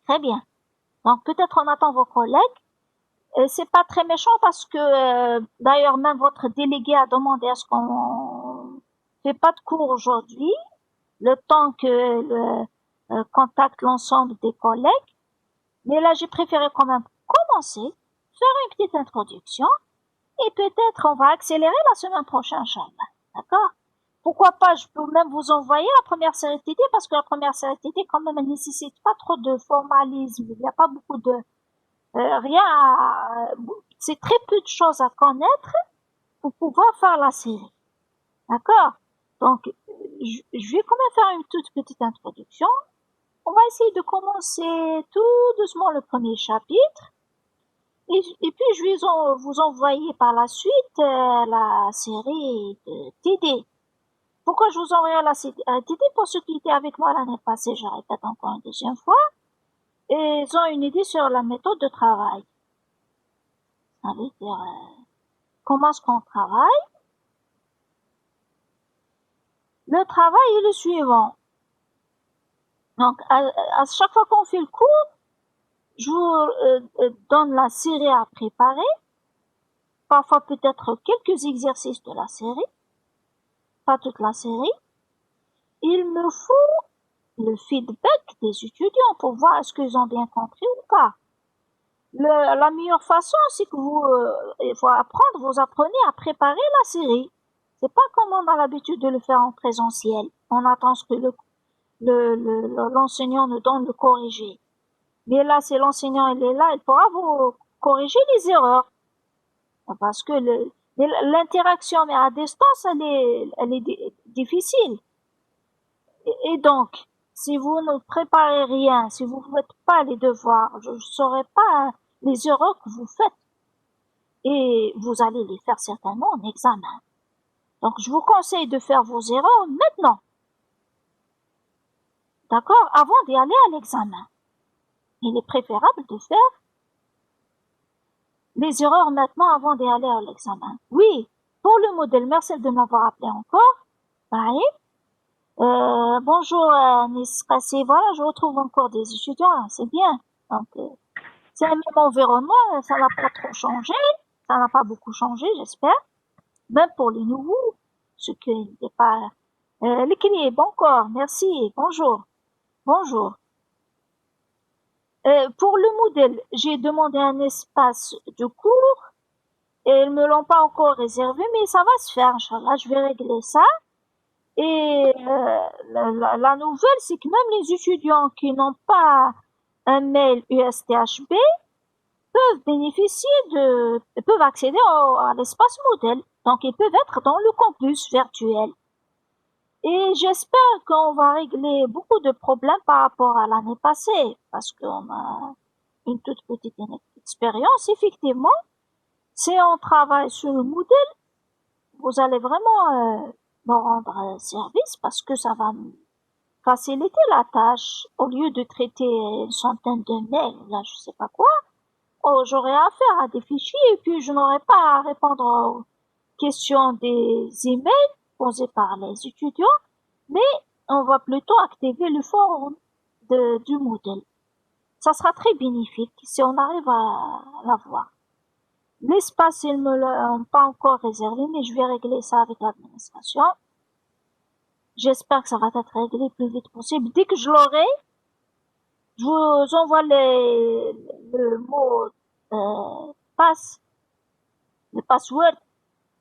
Très bien. Donc peut-être on attend vos collègues. C'est pas très méchant parce que d'ailleurs même votre délégué a demandé à ce qu'on fait pas de cours aujourd'hui, le temps que le contacte l'ensemble des collègues. Mais là j'ai préféré quand même commencer, faire une petite introduction et peut-être on va accélérer la semaine prochaine, Inch'Allah. D'accord? Pourquoi pas, je peux même vous envoyer la première série TD parce que la première série TD quand même elle nécessite pas trop de formalisme, il n'y a pas beaucoup de rien c'est très peu de choses à connaître pour pouvoir faire la série. D'accord? Donc, je vais quand même faire une toute petite introduction. On va essayer de commencer tout doucement le premier chapitre. Et puis, je vais vous envoyer par la suite la série de TD. Pourquoi je vous envoie la série TD? Pour ceux qui étaient avec moi l'année passée, je répète encore une deuxième fois. Et ils ont une idée sur la méthode de travail. Ça veut dire comment est-ce qu'on travaille. Le travail est le suivant. Donc, à chaque fois qu'on fait le cours, je vous donne la série à préparer. Parfois peut-être quelques exercices de la série, pas toute la série. Il me faut le feedback des étudiants pour voir est-ce qu'ils ont bien compris ou pas. La meilleure façon, c'est que il faut apprendre, vous apprenez à préparer la série. C'est pas comme on a l'habitude de le faire en présentiel. On attend ce que l'enseignant nous donne le corriger. Mais là, si l'enseignant il est là, il pourra vous corriger les erreurs. Parce que l'interaction mais à distance, elle est difficile. Et donc, si vous ne préparez rien, si vous ne faites pas les devoirs, je ne saurai pas les erreurs que vous faites. Et vous allez les faire certainement en examen. Donc, je vous conseille de faire vos erreurs maintenant. D'accord? Avant d'y aller à l'examen. Il est préférable de faire les erreurs maintenant avant d'y aller à l'examen. Oui, pour le modèle, merci de m'avoir appelé encore. Bye. Bonjour Nisrassi, voilà, je retrouve encore des étudiants, c'est bien. Donc, c'est le même environnement, ça n'a pas trop changé, ça n'a pas beaucoup changé, j'espère. Même pour les nouveaux, ce qui n'est pas... l'équilibre, encore, merci, bonjour. Bonjour. Pour le modèle, j'ai demandé un espace de cours et ils me l'ont pas encore réservé, mais ça va se faire, Inch'Allah, je vais régler ça. Et la nouvelle, c'est que même les étudiants qui n'ont pas un mail USTHB peuvent accéder à l'espace modèle. Donc, ils peuvent être dans le campus virtuel. Et j'espère qu'on va régler beaucoup de problèmes par rapport à l'année passée, parce qu'on a une toute petite expérience. Effectivement, si on travaille sur le modèle, vous allez vraiment me rendre service parce que ça va me faciliter la tâche. Au lieu de traiter une centaine de mails, là, je sais pas quoi, j'aurais affaire à des fichiers et puis je n'aurais pas à répondre aux questions des emails posés par les étudiants, mais on va plutôt activer le forum du modèle. Ça sera très bénéfique si on arrive à l'avoir. L'espace, ils me l'ont pas encore réservé, mais je vais régler ça avec l'administration. J'espère que ça va être réglé le plus vite possible. Dès que je l'aurai, je vous envoie le mot le password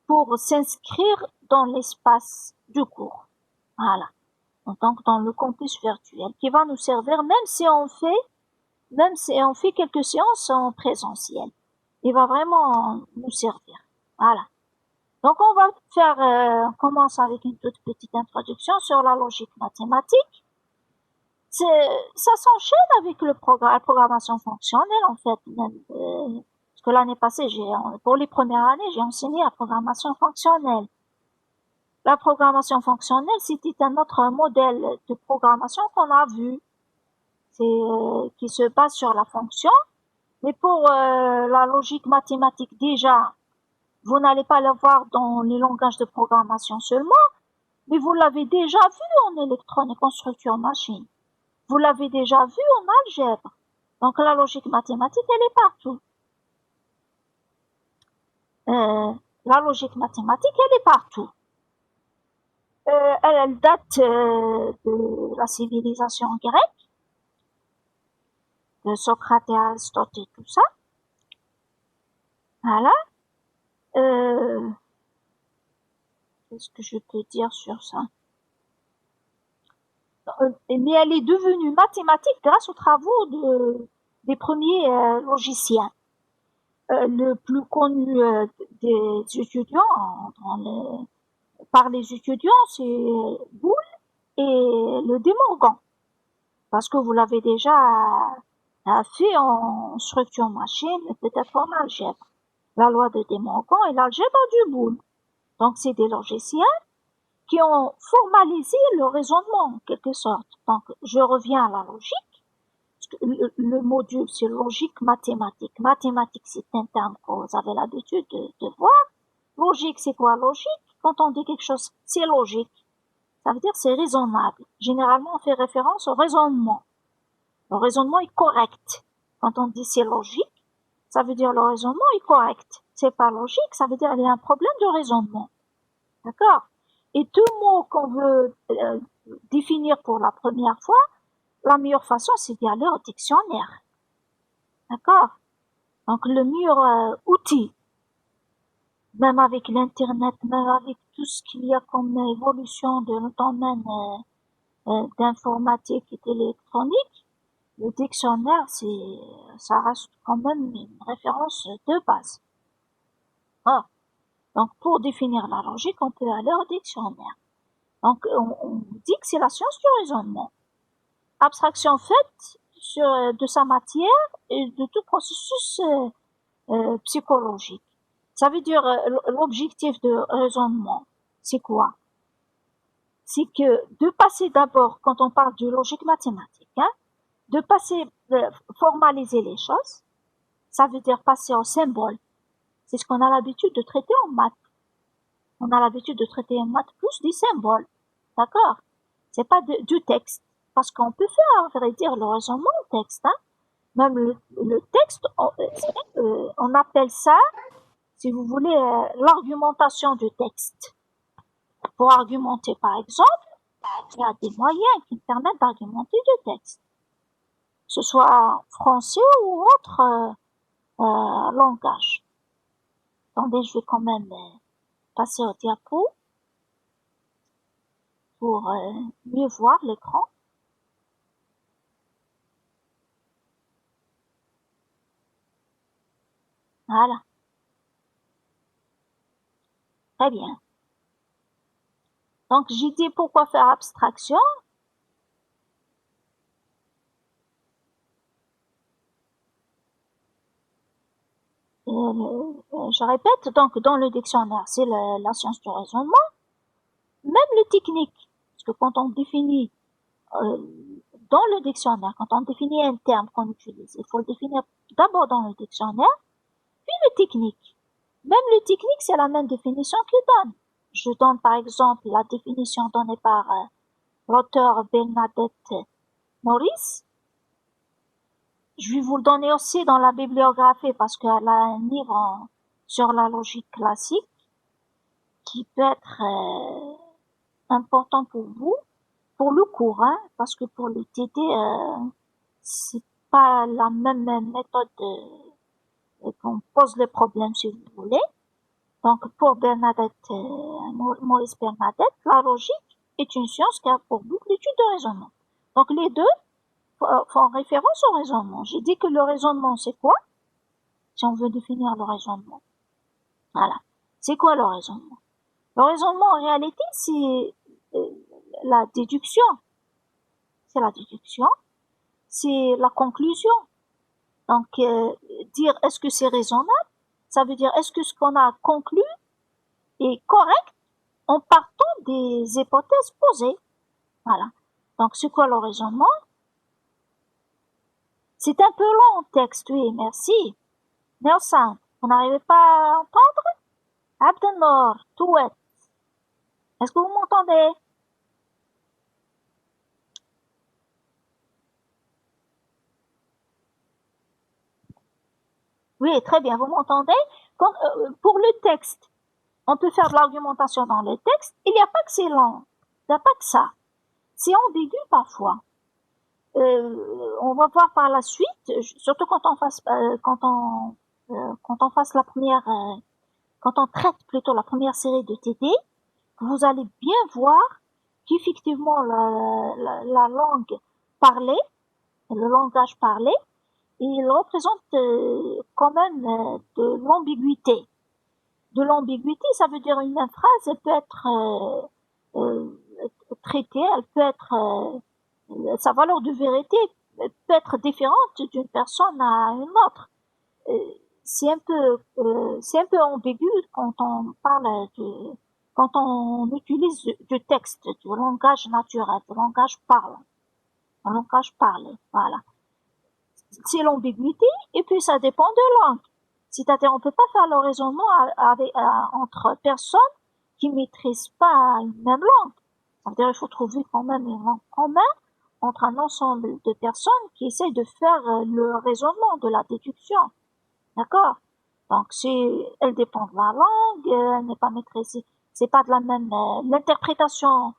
pour s'inscrire dans l'espace du cours. Voilà. Donc dans le campus virtuel qui va nous servir même si on fait quelques séances en présentiel. Il va vraiment nous servir. Voilà. Donc on va on commence avec une toute petite introduction sur la logique mathématique. Ça s'enchaîne avec la programmation fonctionnelle en fait. Parce que l'année passée, pour les premières années, j'ai enseigné la programmation fonctionnelle. La programmation fonctionnelle, c'était un autre modèle de programmation qu'on a vu, qui se base sur la fonction. Mais pour la logique mathématique, déjà, vous n'allez pas la voir dans les langages de programmation seulement, mais vous l'avez déjà vu en électronique, en structure machine. Vous l'avez déjà vu en algèbre. Donc la logique mathématique, elle est partout. La logique mathématique, elle est partout. Elle date de la civilisation grecque, de Socrate et Aristote et tout ça. Voilà. Qu'est-ce que je peux dire sur ça? Mais elle est devenue mathématique grâce aux travaux des premiers logiciens. Le plus connu des étudiants, par les étudiants, c'est Boole et le De Morgan. Parce que vous l'avez déjà fait en structure machine, peut-être en algèbre. La loi de De Morgan et l'algèbre du Boole. Donc c'est des logiciels qui ont formalisé le raisonnement en quelque sorte. Donc je reviens à la logique. Le module c'est logique mathématique. Mathématique c'est un terme que vous avez l'habitude de voir. Logique c'est quoi logique? Quand on dit quelque chose c'est logique, ça veut dire c'est raisonnable. Généralement on fait référence au raisonnement. Le raisonnement est correct. Quand on dit c'est logique, ça veut dire le raisonnement est correct. C'est pas logique, ça veut dire il y a un problème de raisonnement. D'accord? Et tout mot qu'on veut définir pour la première fois, la meilleure façon, c'est d'y aller au dictionnaire. D'accord? Donc, le meilleur outil, même avec l'Internet, même avec tout ce qu'il y a comme évolution de le domaine d'informatique et d'électronique, le dictionnaire, ça reste quand même une référence de base. Ah. Donc, pour définir la logique, on peut aller au dictionnaire. Donc, on dit que c'est la science du raisonnement. Abstraction faite de sa matière et de tout processus psychologique. Ça veut dire l'objectif de raisonnement, c'est quoi? C'est que de passer d'abord, quand on parle de logique mathématique, de passer, formaliser les choses, ça veut dire passer au symbole. C'est ce qu'on a l'habitude de traiter en maths. On a l'habitude de traiter en maths plus des symboles. D'accord? C'est pas du texte. Parce qu'on peut faire, à vrai dire, le raisonnement au texte, Même le texte, on appelle ça, si vous voulez, l'argumentation du texte. Pour argumenter, par exemple, il y a des moyens qui permettent d'argumenter du texte. Que ce soit français ou autre langage. Attendez, je vais quand même passer au diapo pour mieux voir l'écran. Voilà. Très bien. Donc, j'ai dit pourquoi faire abstraction. Je répète, donc, dans le dictionnaire, c'est la science du raisonnement. Même le technique, parce que quand on définit dans le dictionnaire, quand on définit un terme qu'on utilise, il faut le définir d'abord dans le dictionnaire, puis le technique. Même le technique, c'est la même définition qu'il donne. Je donne par exemple la définition donnée par l'auteur Bernadette Morris. Je vais vous le donner aussi dans la bibliographie parce qu'elle a un livre sur la logique classique qui peut être important pour vous, pour le cours, parce que pour le TD, c'est pas la même méthode qu'on pose les problèmes si vous voulez. Donc pour Bernadette, Maurice Bernadette, la logique est une science qui a pour but l'étude de raisonnement. Donc les deux font référence au raisonnement. J'ai dit que le raisonnement c'est quoi? Si on veut définir le raisonnement. Voilà. C'est quoi le raisonnement? Le raisonnement en réalité c'est la déduction. C'est la déduction. C'est la conclusion. Donc dire est-ce que c'est raisonnable? Ça veut dire est-ce que ce qu'on a conclu est correct en partant des hypothèses posées. Voilà. Donc, c'est quoi le raisonnement? C'est un peu long en texte, oui, merci. Nelson, vous n'arrivez pas à entendre? Abdenor, Touet. Est-ce que vous m'entendez? Oui, très bien, vous m'entendez? Pour le texte, on peut faire de l'argumentation dans le texte. Il n'y a pas que c'est lent. Il n'y a pas que ça. C'est ambigu parfois. On va voir par la suite, surtout quand on fasse la première, quand on traite plutôt la première série de TD, que vous allez bien voir qu'effectivement la langue parlée, le langage parlé, il représente quand même de l'ambiguïté. De l'ambiguïté, ça veut dire une phrase, elle peut être traitée, elle peut être sa valeur de vérité peut être différente d'une personne à une autre. C'est un peu ambigu quand on parle quand on utilise du texte, du langage naturel, du langage parlant, du langage parlé, voilà. C'est l'ambiguïté, et puis ça dépend de langue. C'est-à-dire, on peut pas faire le raisonnement entre personnes qui maîtrisent pas une même langue. C'est-à-dire, il faut trouver quand même une langue commune entre un ensemble de personnes qui essayent de faire le raisonnement, de la déduction. D'accord? Donc, si elle dépend de la langue, elle n'est pas maîtrisée. C'est pas de la même, l'interprétation,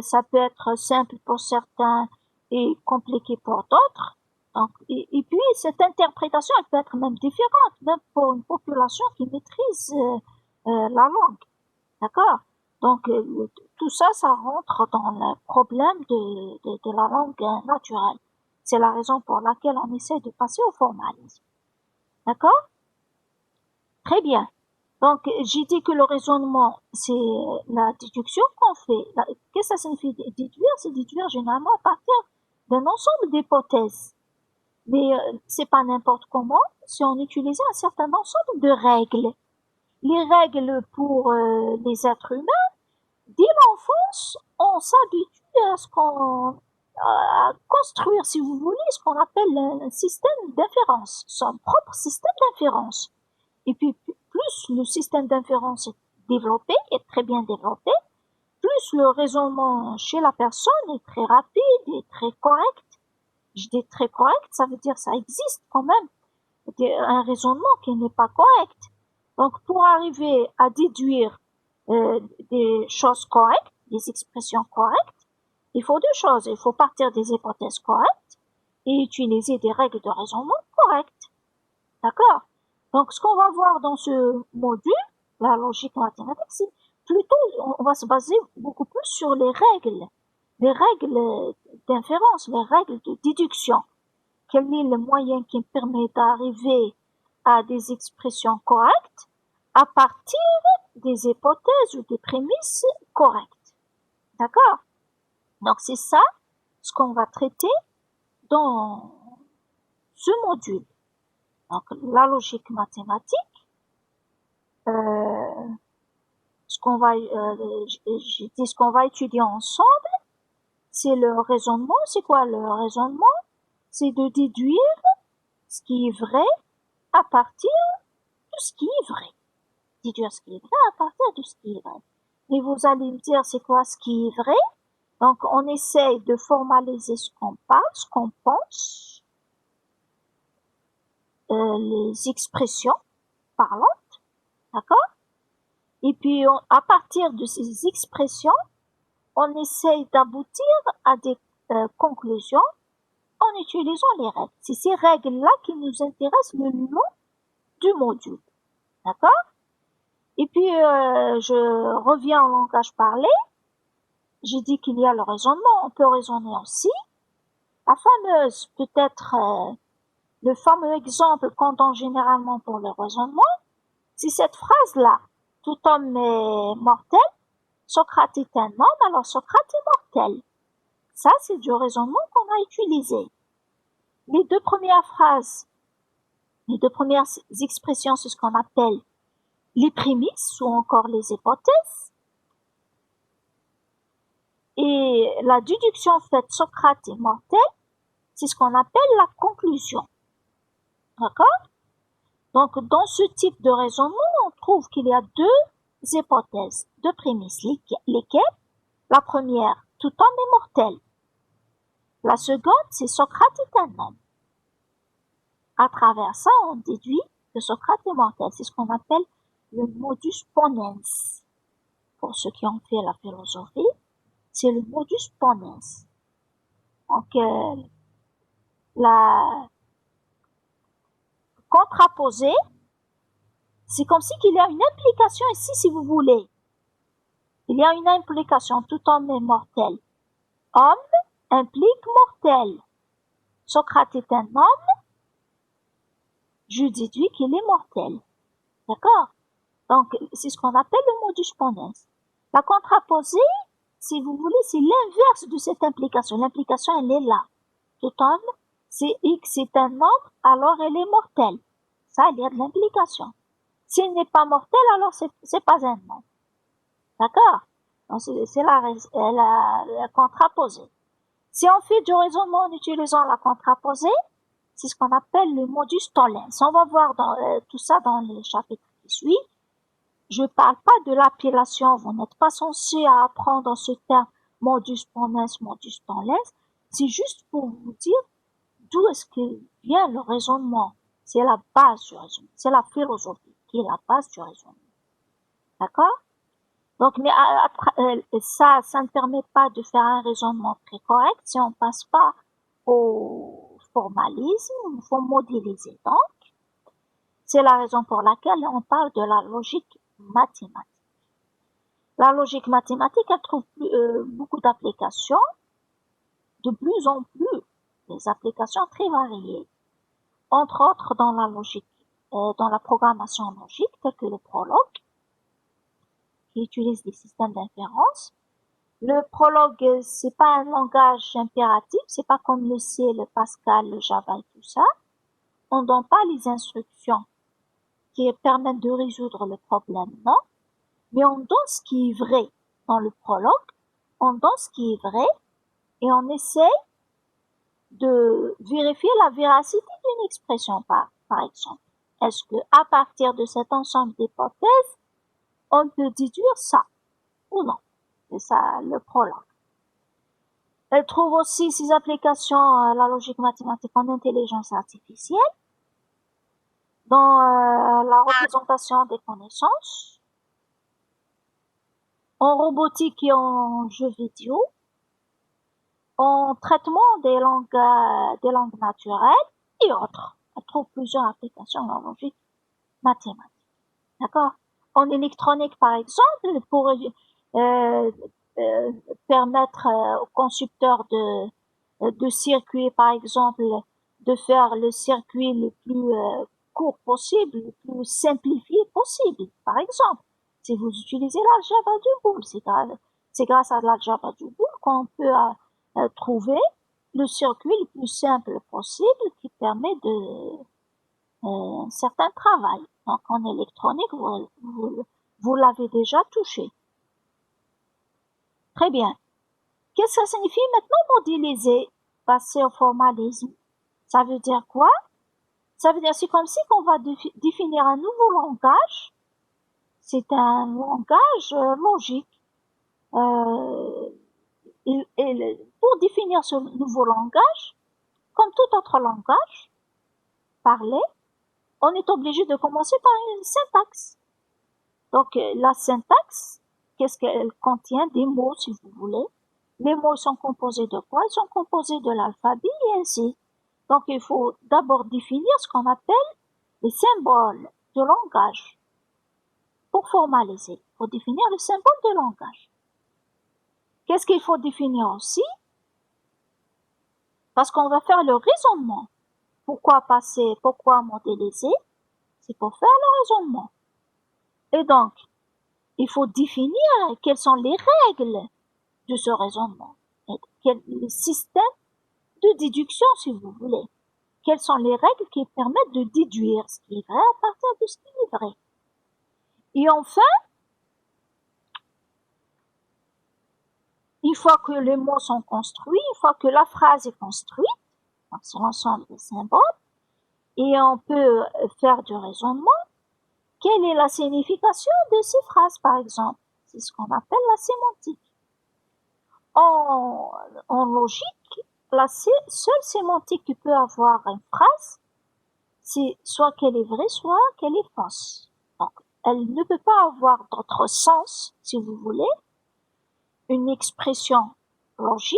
ça peut être simple pour certains et compliqué pour d'autres. Donc, et puis, cette interprétation, elle peut être même différente, même pour une population qui maîtrise la langue. D'accord? Donc, tout ça, ça rentre dans le problème de la langue naturelle. C'est la raison pour laquelle on essaie de passer au formalisme. D'accord? Très bien. Donc, j'ai dit que le raisonnement, c'est la déduction qu'on fait. Qu'est-ce que ça signifie déduire? C'est déduire généralement à partir d'un ensemble d'hypothèses. Mais c'est pas n'importe comment, si on utilisait un certain ensemble de règles. Les règles pour les êtres humains, dès l'enfance, on s'habitue à construire, si vous voulez, ce qu'on appelle un système d'inférence, son propre système d'inférence. Et puis, plus le système d'inférence est développé, est très bien développé, plus le raisonnement chez la personne est très rapide et très correct. Je dis très correct, ça veut dire ça existe quand même. Un raisonnement qui n'est pas correct. Donc, pour arriver à déduire des choses correctes, des expressions correctes, il faut deux choses. Il faut partir des hypothèses correctes et utiliser des règles de raisonnement correctes. D'accord? Donc, ce qu'on va voir dans ce module, la logique mathématique, c'est plutôt, on va se baser beaucoup plus sur les règles d'inférence, les règles de déduction. Quel est le moyen qui permet d'arriver à des expressions correctes à partir des hypothèses ou des prémices correctes. D'accord? Donc c'est ça ce qu'on va traiter dans ce module. Donc la logique mathématique, ce qu'on va, j'ai dit ce qu'on va étudier ensemble, c'est le raisonnement. C'est quoi le raisonnement? C'est de déduire ce qui est vrai à partir de ce qui est vrai. Déduire ce qui est vrai à partir de ce qui est vrai. Et vous allez me dire c'est quoi ce qui est vrai? Donc on essaye de formaliser ce qu'on parle, ce qu'on pense, les expressions parlantes, d'accord? Et puis à partir de ces expressions, on essaye d'aboutir à des conclusions en utilisant les règles. C'est ces règles-là qui nous intéressent le long du module, d'accord? Et puis je reviens au langage parlé. J'ai dit qu'il y a le raisonnement, on peut raisonner aussi. La fameuse, peut-être le fameux exemple qu'on donne généralement pour le raisonnement, c'est cette phrase-là. Tout homme est mortel, Socrate est un homme, alors Socrate est mortel. Ça, c'est du raisonnement qu'on a utilisé. Les deux premières phrases, les deux premières expressions, c'est ce qu'on appelle les prémices ou encore les hypothèses. Et la déduction faite Socrate est mortel, c'est ce qu'on appelle la conclusion. D'accord? Donc, dans ce type de raisonnement, on trouve qu'il y a deux hypothèses, deux prémices, lesquelles, la première, tout homme est mortel. La seconde, c'est Socrate est un homme. À travers ça, on déduit que Socrate est mortel. C'est ce qu'on appelle le modus ponens. Pour ceux qui ont fait la philosophie, c'est le modus ponens. Donc, la contraposée, c'est comme si qu'il y a une implication ici, si vous voulez. Il y a une implication, tout homme est mortel. Homme implique mortel. Socrate est un homme, je déduis qu'il est mortel. D'accord? Donc, c'est ce qu'on appelle le modus ponens. La contraposée, si vous voulez, c'est l'inverse de cette implication. L'implication, elle est là. Tout homme, c'est X est un nombre, alors elle est mortelle. Ça, il y a de l'implication. S'il n'est pas mortel, alors c'est pas un nombre. D'accord? Donc, c'est la contraposée. Si on fait du raisonnement en utilisant la contraposée, c'est ce qu'on appelle le modus tollens. On va voir tout ça dans les chapitres qui suivent. Je parle pas de l'appellation, vous n'êtes pas censé apprendre ce terme modus ponens, modus tollens. C'est juste pour vous dire d'où est-ce que vient le raisonnement. C'est la base du raisonnement. C'est la philosophie qui est la base du raisonnement. D'accord? Donc, mais ça ne permet pas de faire un raisonnement très correct si on passe pas au formalisme, il faut modéliser. Donc, c'est la raison pour laquelle on parle de la logique mathématique. La logique mathématique, elle trouve beaucoup d'applications, de plus en plus, des applications très variées, entre autres dans la logique, dans la programmation logique, telle que le Prolog, qui utilise des systèmes d'inférence. Le Prolog, c'est pas un langage impératif, c'est pas comme le C, le Pascal, le Java et tout ça. On donne pas les instructions qui permettent de résoudre le problème, non. Mais on donne ce qui est vrai dans le Prolog, on donne ce qui est vrai et on essaie de vérifier la véracité d'une expression, par exemple. Est-ce que à partir de cet ensemble d'hypothèses, on peut déduire ça ou non? C'est ça le Prolog. Elle trouve aussi ses applications, la logique mathématique en intelligence artificielle, dans la représentation des connaissances, en robotique et en jeux vidéo, en traitement des langues naturelles et autres. Elle trouve plusieurs applications en logique mathématique. D'accord? En électronique, par exemple, pour permettre aux constructeurs de circuits, par exemple, de faire le circuit le plus court possible, le plus simplifié possible. Par exemple, si vous utilisez l'algèbre du boule, c'est grâce à l'algèbre du boule qu'on peut trouver le circuit le plus simple possible qui permet de un certain travail. Donc en électronique, vous l'avez déjà touché. Très bien. Qu'est-ce que ça signifie maintenant modéliser, passer au formalisme? Ça veut dire quoi? Ça veut dire c'est comme si qu'on va définir un nouveau langage. C'est un langage logique. Pour définir ce nouveau langage, comme tout autre langage parlé, on est obligé de commencer par une syntaxe. Donc la syntaxe, qu'est-ce qu'elle contient? Des mots, si vous voulez. Les mots sont composés de quoi? Ils sont composés de l'alphabet et ainsi. Donc il faut d'abord définir ce qu'on appelle les symboles de langage. Pour formaliser, il faut définir le symbole de langage. Qu'est-ce qu'il faut définir aussi? Parce qu'on va faire le raisonnement. Pourquoi passer, pourquoi modéliser? C'est pour faire le raisonnement. Et donc, il faut définir quelles sont les règles de ce raisonnement. Le système de déduction, si vous voulez. Quelles sont les règles qui permettent de déduire ce qui est vrai à partir de ce qui est vrai. Et enfin, une fois que les mots sont construits, une fois que la phrase est construite, c'est l'ensemble des symboles, et on peut faire du raisonnement, quelle est la signification de ces phrases, par exemple? C'est ce qu'on appelle la sémantique. En logique, la seule sémantique que peut avoir une phrase, c'est soit qu'elle est vraie, soit qu'elle est fausse. Donc, elle ne peut pas avoir d'autre sens, si vous voulez. Une expression logique,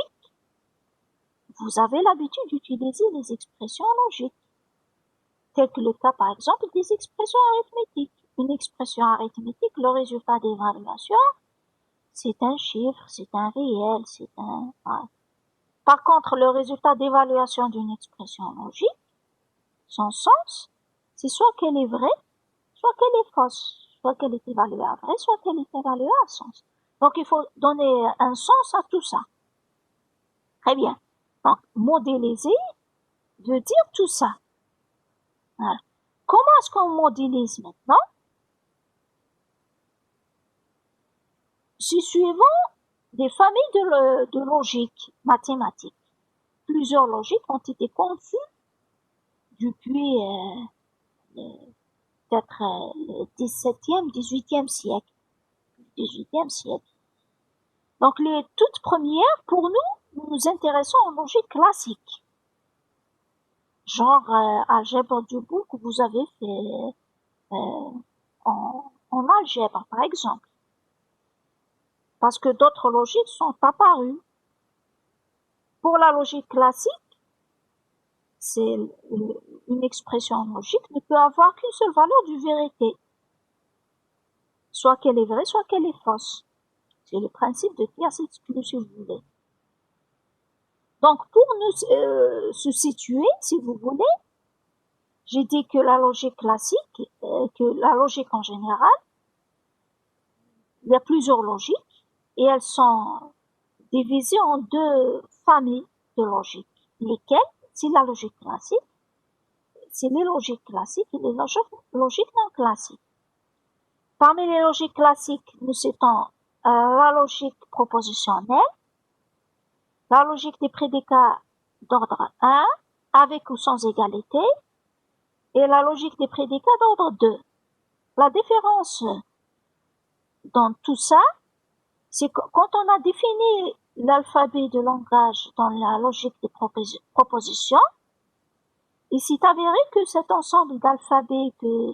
vous avez l'habitude d'utiliser les expressions logiques, tel que le cas par exemple des expressions arithmétiques. Une expression arithmétique, le résultat d'évaluation, c'est un chiffre, c'est un réel, c'est un... Voilà. Par contre, le résultat d'évaluation d'une expression logique, son sens, c'est soit qu'elle est vraie, soit qu'elle est fausse, soit qu'elle est évaluée à vrai, soit qu'elle est évaluée à sens. Donc il faut donner un sens à tout ça. Très bien. Donc modéliser veut dire tout ça. Voilà. Comment est-ce qu'on modélise maintenant? C'est suivant des familles de logique mathématique. Plusieurs logiques ont été conçues depuis peut-être le 17e, 18e siècle. 18e siècle. Donc les toutes premières, pour nous nous intéressons aux logiques classiques. Genre algèbre du bout que vous avez fait en algèbre, par exemple. Parce que d'autres logiques sont apparues. Pour la logique classique, c'est une expression logique ne peut avoir qu'une seule valeur de vérité. Soit qu'elle est vraie, soit qu'elle est fausse. C'est le principe de tierce exclue, si vous voulez. Donc, pour nous se situer, si vous voulez, j'ai dit que la logique classique, que la logique en général, il y a plusieurs logiques et elles sont divisées en deux familles de logique. Lesquelles? C'est la logique classique, c'est les logiques classiques et les logiques non classiques. Parmi les logiques classiques, nous citons la logique propositionnelle, la logique des prédicats d'ordre 1, avec ou sans égalité, et la logique des prédicats d'ordre 2. La différence dans tout ça, c'est que quand on a défini l'alphabet de langage dans la logique des propositions, il s'est avéré que cet ensemble d'alphabets, que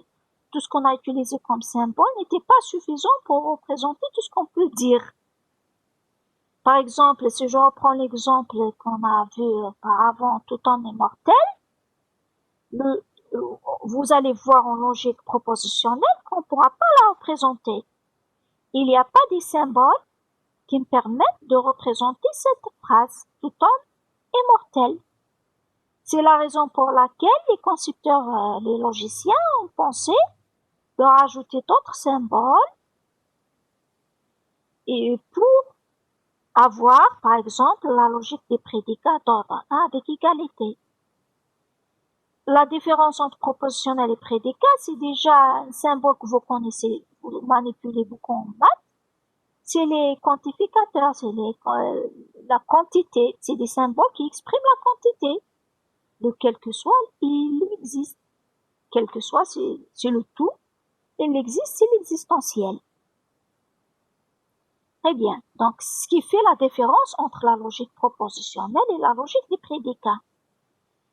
tout ce qu'on a utilisé comme symbole n'était pas suffisant pour représenter tout ce qu'on peut dire. Par exemple, si je reprends l'exemple qu'on a vu auparavant, tout homme est mortel, vous allez voir en logique propositionnelle qu'on ne pourra pas la représenter. Il n'y a pas des symboles qui me permettent de représenter cette phrase. Tout homme est mortel. C'est la raison pour laquelle les concepteurs, les logiciens ont pensé de rajouter d'autres symboles et pour avoir, par exemple, la logique des prédicats d'ordre 1 avec égalité. La différence entre propositionnel et prédicat, c'est déjà un symbole que vous connaissez, vous manipulez beaucoup en maths. C'est les quantificateurs, c'est la quantité, c'est des symboles qui expriment la quantité. De quel que soit, il existe. Quel que soit, c'est le tout. Il existe, c'est l'existentiel. Très bien. Donc, ce qui fait la différence entre la logique propositionnelle et la logique des prédicats.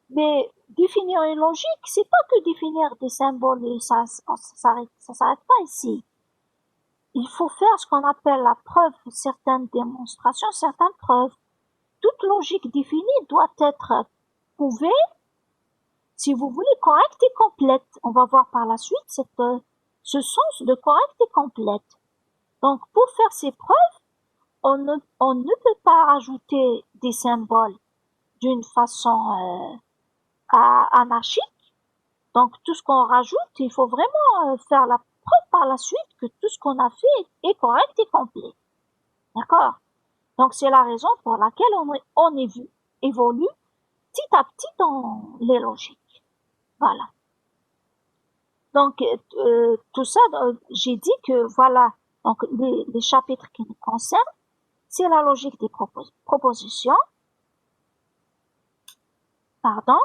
Mais définir une logique, c'est pas que définir des symboles et ça s'arrête pas ici. Il faut faire ce qu'on appelle la preuve, certaines démonstrations, certaines preuves. Toute logique définie doit être prouvée, si vous voulez, correcte et complète. On va voir par la suite ce sens de correcte et complète. Donc, pour faire ces preuves, on ne peut pas rajouter des symboles d'une façon anarchique. Donc, tout ce qu'on rajoute, il faut vraiment faire la preuve par la suite que tout ce qu'on a fait est correct et complet. D'accord? Donc, c'est la raison pour laquelle on évolue petit à petit dans les logiques. Voilà. Donc, tout ça, j'ai dit que voilà, donc les chapitres qui nous concernent, c'est la logique des propositions, pardon,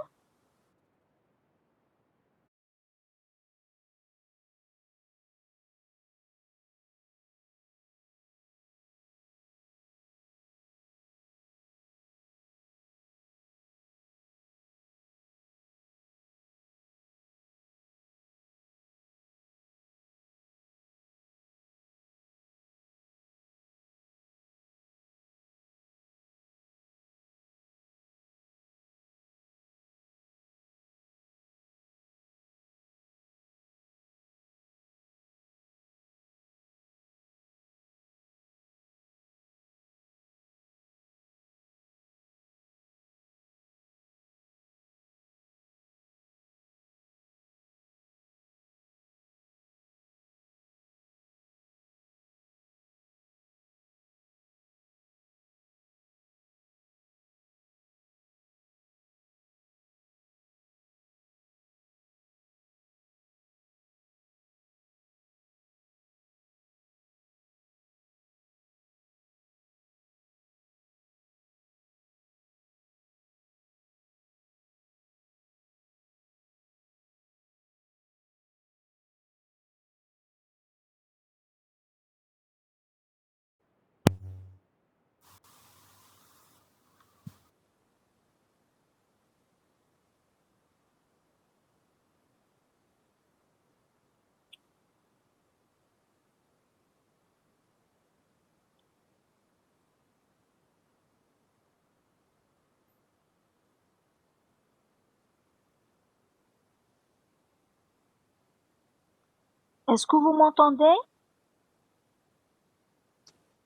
Est-ce que vous m'entendez?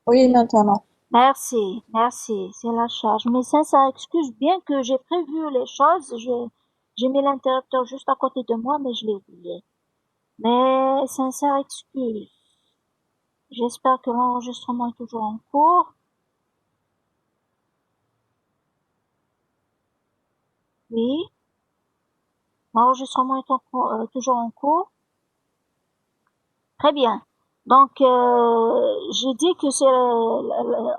Oui, maintenant. Merci, merci, c'est la charge. Mais sincère excuse, bien que j'ai prévu les choses, j'ai mis l'interrupteur juste à côté de moi, mais je l'ai oublié. Mais sincère excuse. J'espère que l'enregistrement est toujours en cours. Oui, l'enregistrement est toujours en cours. Très bien. Donc, j'ai dit que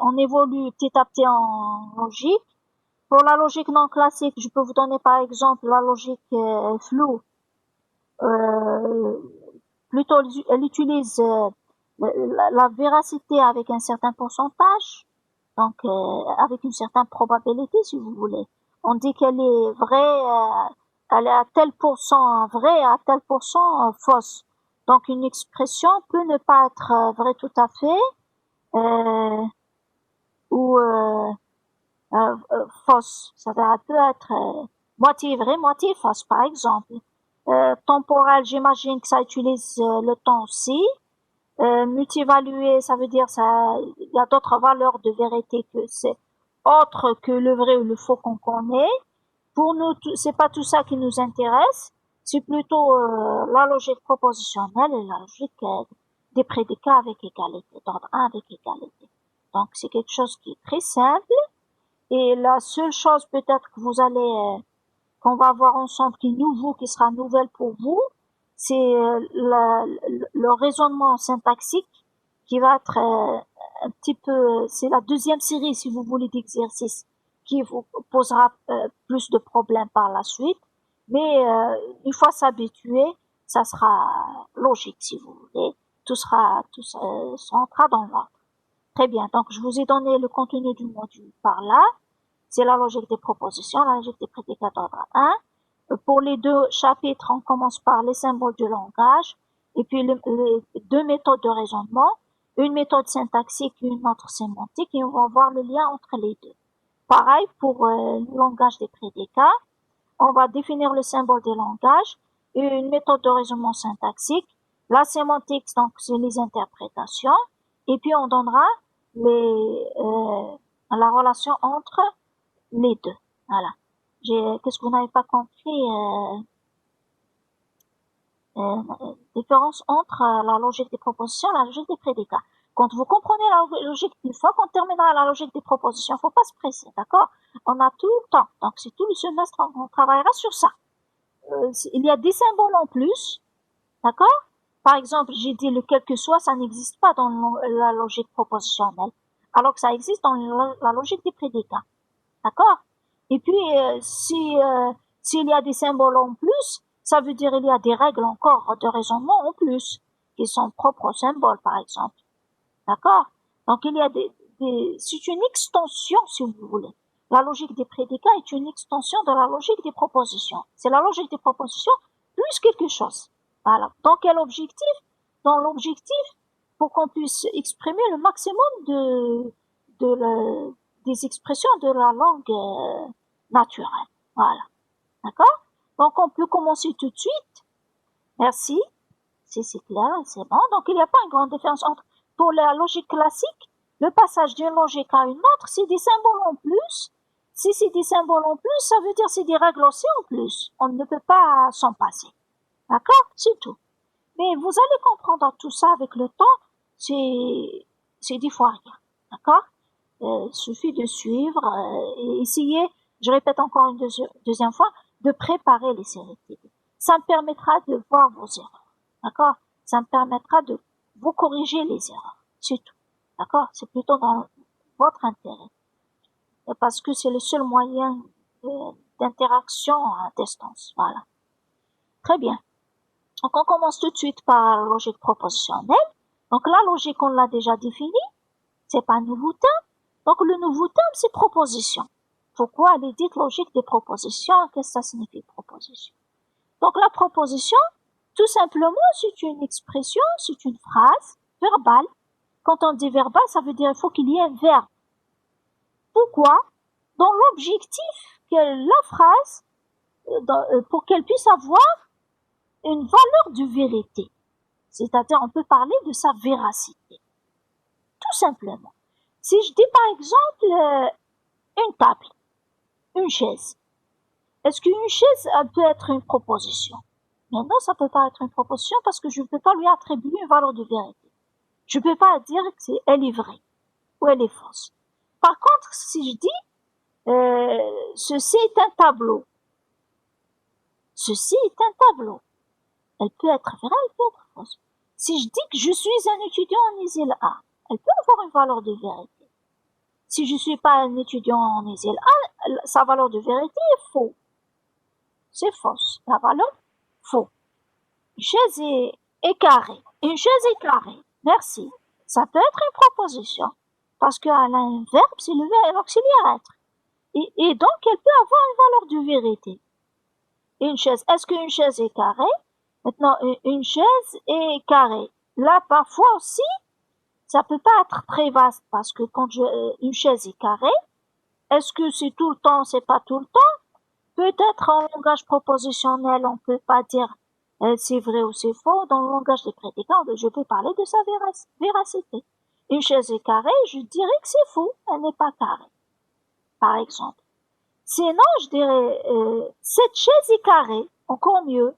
on évolue petit à petit en logique. Pour la logique non classique, je peux vous donner par exemple la logique floue. Euh, Plutôt, elle utilise la véracité avec un certain pourcentage, donc avec une certaine probabilité, si vous voulez. On dit qu'elle est vraie, elle est à tel pourcent vraie, à tel pourcent fausse. Donc une expression peut ne pas être vraie tout à fait, ou fausse. Ça peut être moitié vraie, moitié fausse, par exemple. Temporel, j'imagine que ça utilise le temps aussi. Multivalué, ça veut dire ça, il y a d'autres valeurs de vérité que c'est autre que le vrai ou le faux qu'on connaît. Pour nous, c'est pas tout ça qui nous intéresse. C'est plutôt la logique propositionnelle et la logique des prédicats avec égalité, d'ordre 1 avec égalité. Donc c'est quelque chose qui est très simple. Et la seule chose peut-être que vous allez qu'on va voir ensemble qui est nouveau, qui sera nouvelle pour vous, c'est le raisonnement syntaxique qui va être un petit peu, c'est la deuxième série, si vous voulez, d'exercices qui vous posera plus de problèmes par la suite. Mais une fois s'habituer, ça sera logique, si vous voulez. Tout rentrera dans l'ordre. Très bien. Donc, je vous ai donné le contenu du module par là. C'est la logique des propositions, la logique des prédicats d'ordre 1. Pour les deux chapitres, on commence par les symboles du langage et puis les deux méthodes de raisonnement, une méthode syntaxique et une autre sémantique, et on va voir le lien entre les deux. Pareil pour le langage des prédicats, on va définir le symbole des langages et une méthode de raisonnement syntaxique. La sémantique, donc, c'est les interprétations, et puis on donnera la relation entre les deux. Voilà. Qu'est-ce que vous n'avez pas compris différence entre la logique des propositions et la logique des prédicats. Quand vous comprenez la logique, une fois qu'on terminera la logique des propositions, faut pas se presser, d'accord? On a tout le temps. Donc, c'est tout le semestre, on travaillera sur ça. Il y a des symboles en plus, d'accord? Par exemple, j'ai dit le quel que soit, ça n'existe pas dans la logique propositionnelle, alors que ça existe dans la logique des prédicats. D'accord? Et puis, s'il y a des symboles en plus, ça veut dire il y a des règles encore de raisonnement en plus, qui sont propres aux symboles, par exemple. D'accord? Donc, il y a c'est une extension, si vous voulez. La logique des prédicats est une extension de la logique des propositions. C'est la logique des propositions plus quelque chose. Voilà. Dans quel objectif? Dans l'objectif pour qu'on puisse exprimer le maximum des expressions de la langue naturelle. Voilà. D'accord? Donc, on peut commencer tout de suite. Merci. Si c'est clair, c'est bon. Donc, il n'y a pas une grande différence entre, pour la logique classique, le passage d'une logique à une autre, c'est des symboles en plus. Si c'est des symboles en plus, ça veut dire c'est des règles aussi en plus. On ne peut pas s'en passer. D'accord? C'est tout. Mais vous allez comprendre tout ça avec le temps. C'est 10 fois rien. D'accord? Suffit de suivre et essayer, je répète encore une deuxième fois, de préparer les séries TV. Ça me permettra de voir vos erreurs. D'accord? Ça me permettra de vous corriger les erreurs. C'est tout. D'accord? C'est plutôt dans votre intérêt. Parce que c'est le seul moyen d'interaction à distance. Voilà. Très bien. Donc on commence tout de suite par la logique propositionnelle. Donc la logique, on l'a déjà définie. C'est pas un nouveau terme. Donc le nouveau terme, c'est proposition. Pourquoi elle est dite logique des propositions? Qu'est-ce que ça signifie proposition? Donc la proposition, tout simplement, c'est une expression, c'est une phrase verbale. Quand on dit verbal, ça veut dire qu'il faut qu'il y ait un verbe. Pourquoi? Dans l'objectif que la phrase, pour qu'elle puisse avoir une valeur de vérité. C'est-à-dire, on peut parler de sa véracité. Tout simplement. Si je dis par exemple une table, une chaise, est-ce qu'une chaise peut être une proposition? Mais non, ça peut pas être une proposition parce que je ne peux pas lui attribuer une valeur de vérité. Je ne peux pas dire elle est vraie ou elle est fausse. Par contre, si je dis ceci est un tableau, ceci est un tableau, elle peut être vraie, elle peut être fausse. Si je dis que je suis un étudiant en ISIL A, elle peut avoir une valeur de vérité. Si je suis pas un étudiant en ISIL A, sa valeur de vérité est faux. C'est fausse. La valeur, faux. Une chaise est carrée. Une chaise est carrée. Merci. Ça peut être une proposition. Parce qu'elle a un verbe, c'est le verbe auxiliaire être. Et donc, elle peut avoir une valeur de vérité. Une chaise. Est-ce qu'une chaise est carrée? Maintenant, une chaise est carrée. Là, parfois aussi, ça peut pas être très vaste parce que quand une chaise est carrée, est-ce que c'est tout le temps, c'est pas tout le temps? Peut-être en langage propositionnel, on peut pas dire c'est vrai ou c'est faux. Dans le langage des prédicants, je peux parler de sa véracité. Une chaise est carrée, je dirais que c'est faux, elle n'est pas carrée, par exemple. Sinon, je dirais cette chaise est carrée, encore mieux.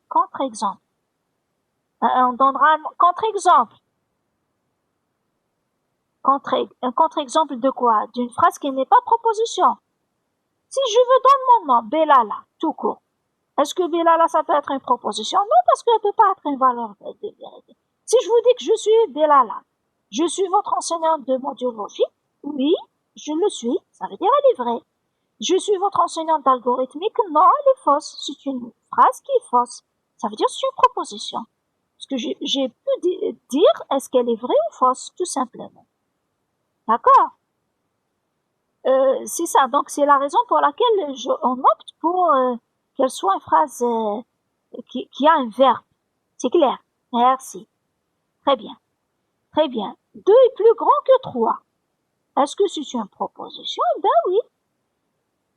Contre-exemple. On donnera un contre-exemple. Un contre-exemple de quoi? D'une phrase qui n'est pas proposition. Si je veux donner mon nom, Belala, tout court. Est-ce que Belala, ça peut être une proposition? Non, parce qu'elle peut pas être une valeur de vérité. Si je vous dis que je suis Belala, je suis votre enseignante de module logique, oui, je le suis, ça veut dire elle est vraie. Je suis votre enseignante d'algorithmique, non, elle est fausse. C'est une phrase qui est fausse. Ça veut dire c'est une proposition. Parce que j'ai pu dire est-ce qu'elle est vraie ou fausse, tout simplement. D'accord? C'est ça. Donc, c'est la raison pour laquelle on opte pour qu'elle soit une phrase qui a un verbe. C'est clair. Merci. Très bien. Très bien. 2 est plus grand que 3. Est-ce que c'est une proposition? Ben oui.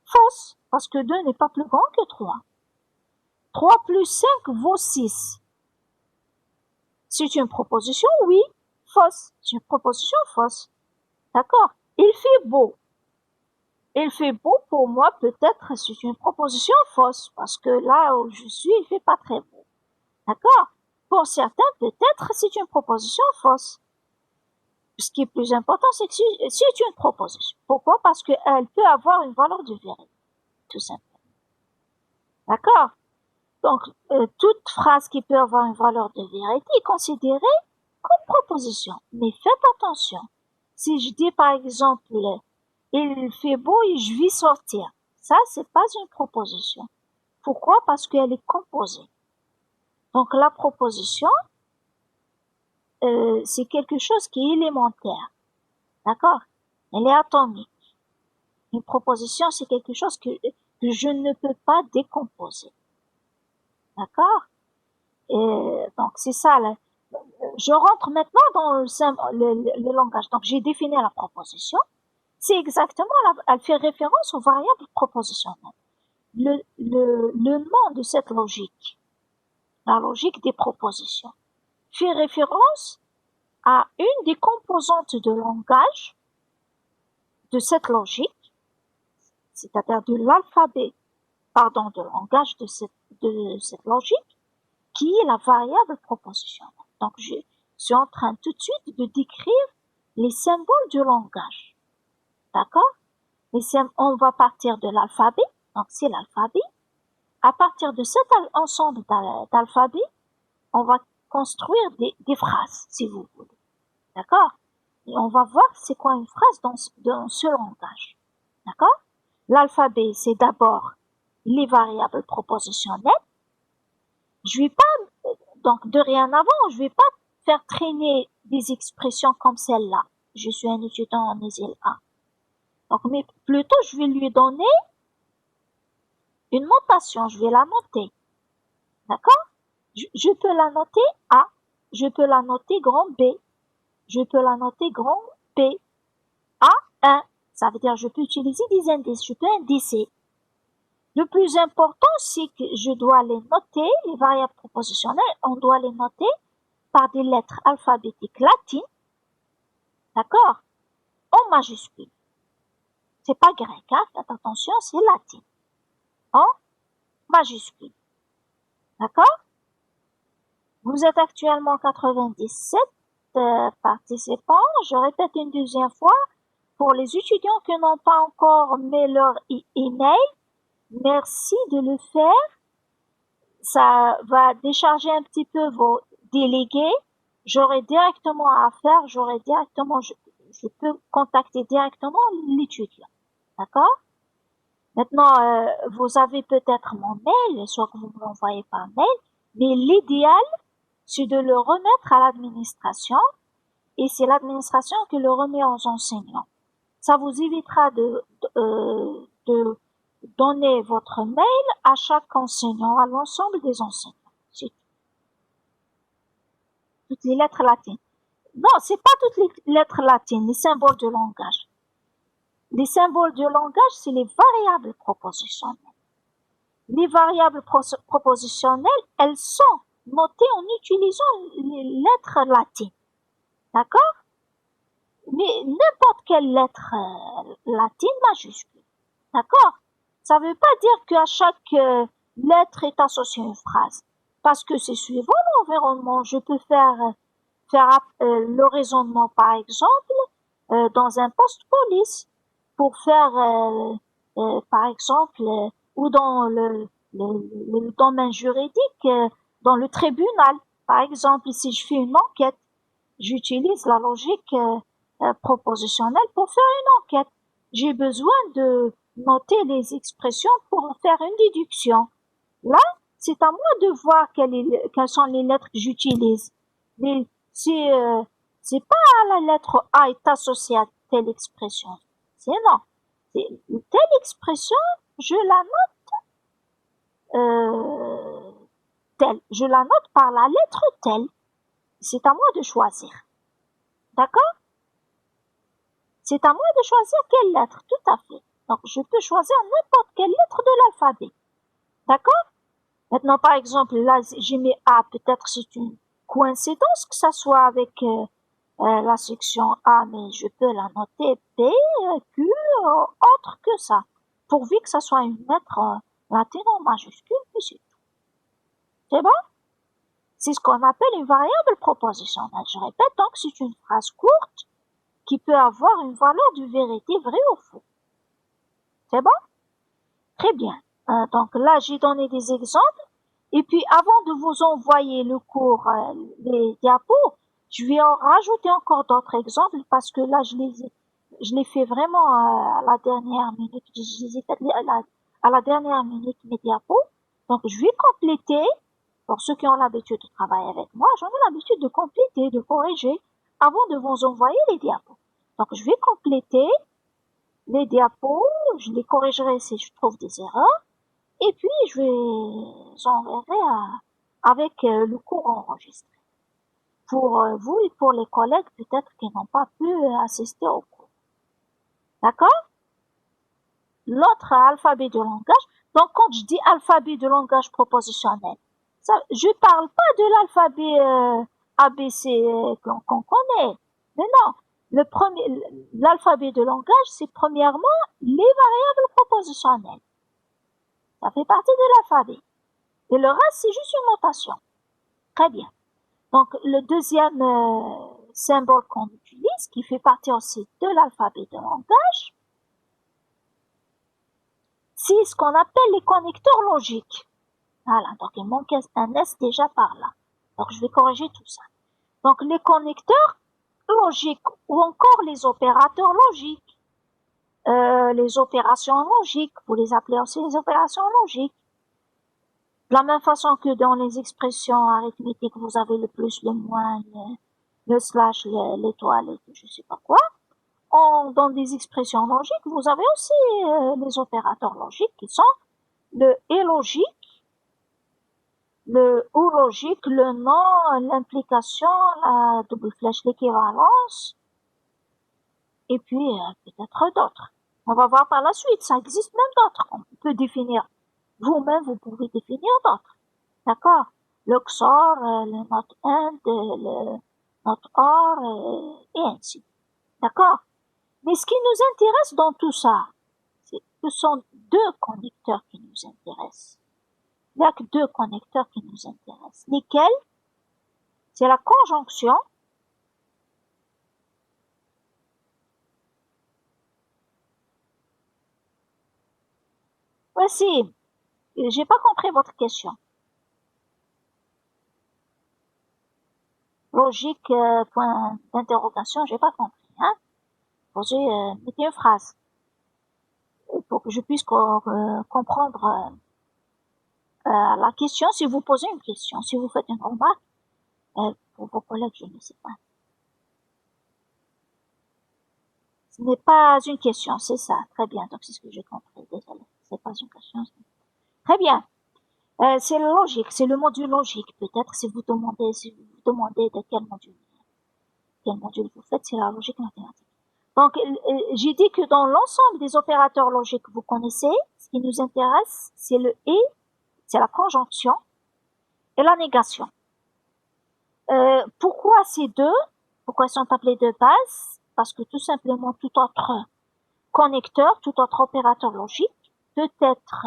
Fausse. Parce que 2 n'est pas plus grand que 3. 3 plus 5 vaut 6. C'est une proposition? Oui. Fausse. C'est une proposition fausse. D'accord? Il fait beau. Il fait beau pour moi, peut-être c'est une proposition fausse, parce que là où je suis, il fait pas très beau. D'accord? Pour certains, peut-être c'est une proposition fausse. Ce qui est plus important, c'est que c'est une proposition. Pourquoi? Parce qu'elle peut avoir une valeur de vérité, tout simplement. D'accord? Donc, toute phrase qui peut avoir une valeur de vérité est considérée comme proposition. Mais faites attention. Si je dis par exemple, il fait beau et je vais sortir. Ça, c'est pas une proposition. Pourquoi? Parce qu'elle est composée. Donc, la proposition, c'est quelque chose qui est élémentaire. D'accord? Elle est atomique. Une proposition, c'est quelque chose que je ne peux pas décomposer. D'accord? Et donc, c'est ça. Là. Je rentre maintenant dans le langage. Donc, j'ai défini la proposition. C'est exactement, elle fait référence aux variables propositionnelles. Le nom de cette logique, la logique des propositions, fait référence à une des composantes de langage de cette logique, c'est-à-dire de l'alphabet, de langage de cette logique, qui est la variable propositionnelle. Donc, je suis en train tout de suite de décrire les symboles du langage. D'accord? On va partir de l'alphabet, donc c'est l'alphabet. À partir de cet ensemble d'alphabets, on va construire des phrases, si vous voulez. D'accord? Et on va voir c'est quoi une phrase dans ce langage. D'accord? L'alphabet, c'est d'abord les variables propositionnelles. Je vais pas, donc de rien avant, je vais pas faire traîner des expressions comme celle-là. Je suis un étudiant en ISIL A. Donc, mais plutôt, je vais lui donner une notation, je vais la noter. D'accord? Je peux la noter A, je peux la noter grand B, je peux la noter grand P, A1. Ça veut dire je peux utiliser des indices, je peux indicer. Le plus important, c'est que je dois les noter, les variables propositionnelles, on doit les noter par des lettres alphabétiques latines, d'accord, en majuscule. C'est pas grec, hein, faites attention, c'est latin, en majuscule, d'accord? Vous êtes actuellement 97 participants. Je répète une deuxième fois, pour les étudiants qui n'ont pas encore mis leur email, merci de le faire. Ça va décharger un petit peu vos délégués. J'aurai directement à faire, je peux contacter directement l'étudiant. D'accord? Maintenant, vous avez peut-être mon mail, soit que vous me l'envoyez par mail, mais l'idéal, c'est de le remettre à l'administration et c'est l'administration qui le remet aux enseignants. Ça vous évitera de donner votre mail à chaque enseignant, à l'ensemble des enseignants. C'est toutes les lettres latines. Non, c'est pas toutes les lettres latines, les symboles de langage. Les symboles de langage, c'est les variables propositionnelles. Les variables propositionnelles, elles sont notées en utilisant les lettres latines. D'accord? Mais n'importe quelle lettre latine majuscule. D'accord? Ça veut pas dire qu'à chaque lettre est associée une phrase. Parce que c'est suivant l'environnement. Je peux faire le raisonnement, par exemple, dans un poste police, pour faire, par exemple, ou dans le domaine juridique, dans le tribunal. Par exemple, si je fais une enquête, j'utilise la logique propositionnelle pour faire une enquête. J'ai besoin de noter les expressions pour en faire une déduction. Là, c'est à moi de voir quelles sont les lettres que j'utilise. Mais c'est pas la lettre A est associée à telle expression. C'est non. Telle expression, je la note telle. Je la note par la lettre telle. C'est à moi de choisir. D'accord? C'est à moi de choisir quelle lettre, tout à fait. Donc, je peux choisir n'importe quelle lettre de l'alphabet. D'accord? Maintenant, par exemple, là, j'ai mis A, peut-être c'est une coïncidence que ça soit avec la section A, mais je peux la noter P, Q, autre que ça, pourvu que ça soit une lettre latine en majuscule, puis c'est tout. C'est bon? C'est ce qu'on appelle une variable propositionnelle. Je répète, donc, c'est une phrase courte qui peut avoir une valeur de vérité vraie ou faux. C'est bon? Très bien. Donc là, j'ai donné des exemples. Et puis, avant de vous envoyer le cours, les diapos, je vais en rajouter encore d'autres exemples parce que là, je les fait vraiment à la dernière minute. Je les ai fait à la dernière minute, mes diapos. Donc, je vais compléter. Pour ceux qui ont l'habitude de travailler avec moi, j'en ai l'habitude de compléter, de corriger avant de vous envoyer les diapos. Donc, je vais compléter les diapos, je les corrigerai si je trouve des erreurs, et puis je les enverrai avec le cours enregistré. Pour vous et pour les collègues peut-être qui n'ont pas pu assister au cours. D'accord? L'autre alphabet de langage. Donc quand je dis alphabet de langage propositionnel, ça, je parle pas de l'alphabet ABC qu'on connaît. Mais non, l'alphabet de langage, c'est premièrement les variables propositionnelles. Ça fait partie de l'alphabet. Et le reste, c'est juste une notation. Très bien. Donc, le deuxième symbole qu'on utilise, qui fait partie aussi de l'alphabet de langage, c'est ce qu'on appelle les connecteurs logiques. Voilà, donc il manque un S déjà par là. Donc, je vais corriger tout ça. Donc, les connecteurs logiques ou encore les opérateurs logiques, les opérations logiques, vous les appelez aussi les opérations logiques. De la même façon que dans les expressions arithmétiques, vous avez le plus, le moins, le slash, l'étoile et je sais pas quoi. Dans des expressions logiques, vous avez aussi les opérateurs logiques qui sont le et logique, le ou logique, le non, l'implication, la double flèche, l'équivalence, et puis peut-être d'autres. On va voir par la suite, ça existe même d'autres. On peut définir vous-même, vous pouvez définir d'autres. D'accord? Le XOR, le NOT AND, le NOT OR, et ainsi. D'accord? Mais ce qui nous intéresse dans tout ça, ce sont deux connecteurs qui nous intéressent. Il n'y a que deux connecteurs qui nous intéressent. Lesquels? C'est la conjonction voici. J'ai pas compris votre question. Logique, point d'interrogation, j'ai pas compris, hein. Mettez une phrase pour que je puisse comprendre la question. Si vous posez une question, si vous faites une remarque, pour vos collègues, je ne sais pas. Ce n'est pas une question, c'est ça. Très bien, donc c'est ce que j'ai compris. Désolé, c'est pas une question. Très bien. C'est logique, c'est le module logique. Peut-être si vous demandez de quel module vous faites, c'est la logique mathématique. Donc, j'ai dit que dans l'ensemble des opérateurs logiques, vous connaissez, ce qui nous intéresse, c'est le et, c'est la conjonction et la négation. Pourquoi ces deux? Pourquoi ils sont appelés de base? Parce que tout simplement, tout autre connecteur, tout autre opérateur logique peut être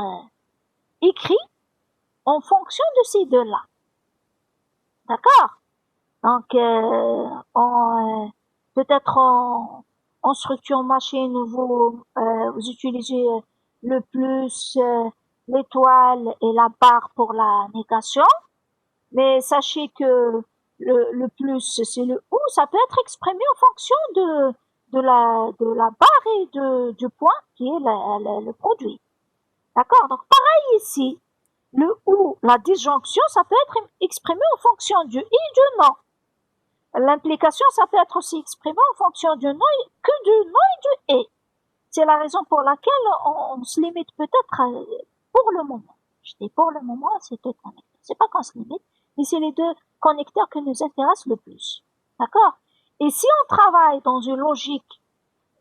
écrit en fonction de ces deux-là. D'accord? Donc, peut-être en structure machine, vous utilisez le plus, l'étoile et la barre pour la négation. Mais sachez que le plus, c'est le ou, ça peut être exprimé en fonction de la barre et du point qui est le produit. D'accord? Donc, pareil ici. Le ou, la disjonction, ça peut être exprimé en fonction du i et du non. L'implication, ça peut être aussi exprimé en fonction du non, que du non et du et. C'est la raison pour laquelle on se limite peut-être pour le moment. Je dis pour le moment, c'est deux connecteurs. C'est pas qu'on se limite, mais c'est les deux connecteurs qui nous intéressent le plus. D'accord? Et si on travaille dans une logique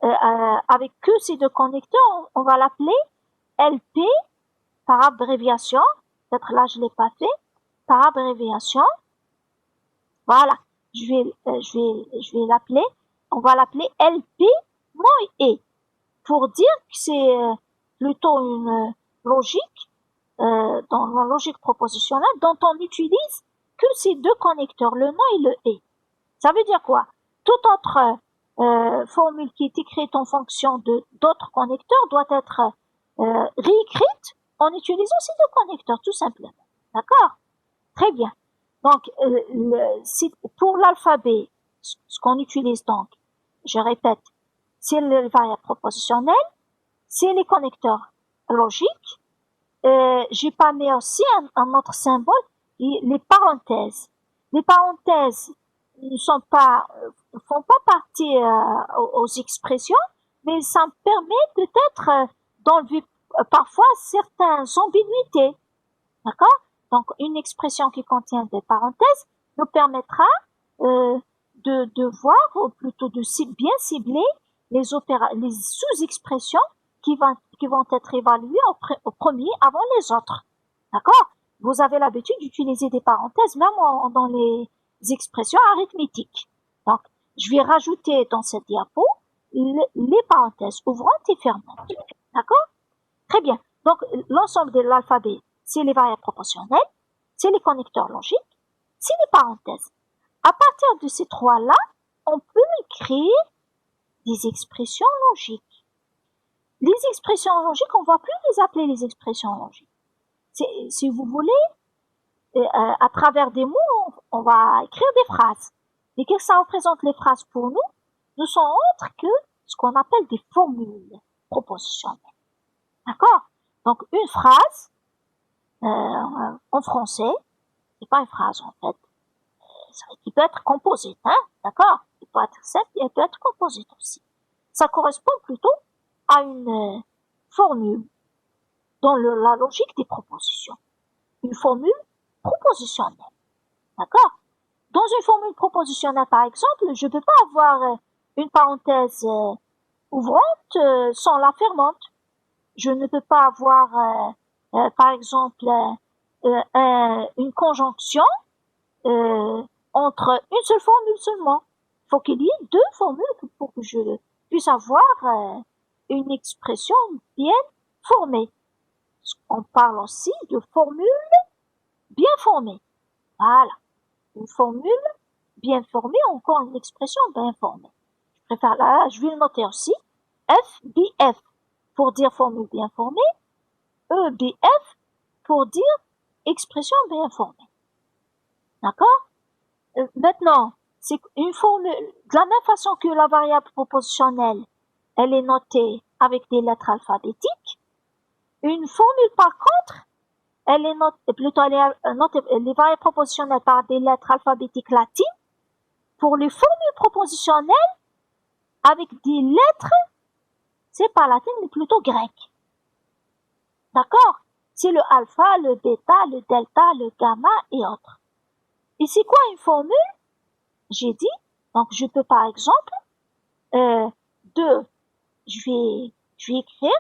avec que ces deux connecteurs, on va l'appeler LP par abréviation. Peut-être là, je l'ai pas fait. Par abréviation. Voilà. Je vais l'appeler. On va l'appeler LP moins E. Pour dire que c'est plutôt une logique, dans la logique propositionnelle, dont on n'utilise que ces deux connecteurs, le non et le et. Ça veut dire quoi? Toute autre formule qui est écrite en fonction de d'autres connecteurs doit être réécrite en utilisant ces deux connecteurs, tout simplement. D'accord? Très bien. Donc, pour l'alphabet, ce qu'on utilise donc, je répète, c'est le variable propositionnel, c'est les connecteurs logiques. J'ai pas mis aussi un autre symbole, les parenthèses. Les parenthèses ne font pas partie aux expressions, mais ça me permet peut-être d'enlever parfois certaines ambiguïtés. D'accord? Donc, une expression qui contient des parenthèses nous permettra de voir, ou plutôt de bien cibler les sous-expressions qui vont être évaluées au premier avant les autres. D'accord? Vous avez l'habitude d'utiliser des parenthèses même dans les expressions arithmétiques. Donc, je vais rajouter dans cette diapo les parenthèses ouvrantes et fermantes. D'accord? Très bien. Donc, l'ensemble de l'alphabet, c'est les variables proportionnelles, c'est les connecteurs logiques, c'est les parenthèses. À partir de ces trois-là, on peut écrire des expressions logiques. Les expressions logiques, on ne va plus les appeler les expressions logiques. Si vous voulez, à travers des mots, on va écrire des phrases. Mais qu'est-ce que ça représente les phrases pour nous? Ne sont autres que ce qu'on appelle des formules propositionnelles. D'accord? Donc, une phrase, en français, c'est pas une phrase, en fait. Qui peut être composite, hein? D'accord? Il peut être simple et elle peut être composite aussi. Ça correspond plutôt à une formule dans la logique des propositions. Une formule propositionnelle. D'accord? Dans une formule propositionnelle, par exemple, je ne peux pas avoir une parenthèse ouvrante sans la fermante. Je ne peux pas avoir Par exemple, une conjonction entre une seule formule seulement. Il faut qu'il y ait deux formules pour que je puisse avoir une expression bien formée. On parle aussi de formule bien formée. Voilà. Une formule bien formée, encore une expression bien formée. Je préfère là, je vais le noter aussi. FBF pour dire formule bien formée. EBF pour dire expression bien formée. D'accord? Maintenant, c'est une formule, de la même façon que la variable propositionnelle, elle est notée avec des lettres alphabétiques. Une formule, par contre, elle est notée, plutôt elle est notée, les variables propositionnelles par des lettres alphabétiques latines. Pour les formules propositionnelles, avec des lettres, c'est pas latine, mais plutôt grecque. D'accord? C'est le alpha, le bêta, le delta, le gamma et autres. Et c'est quoi une formule? J'ai dit, donc je peux par exemple, je vais écrire,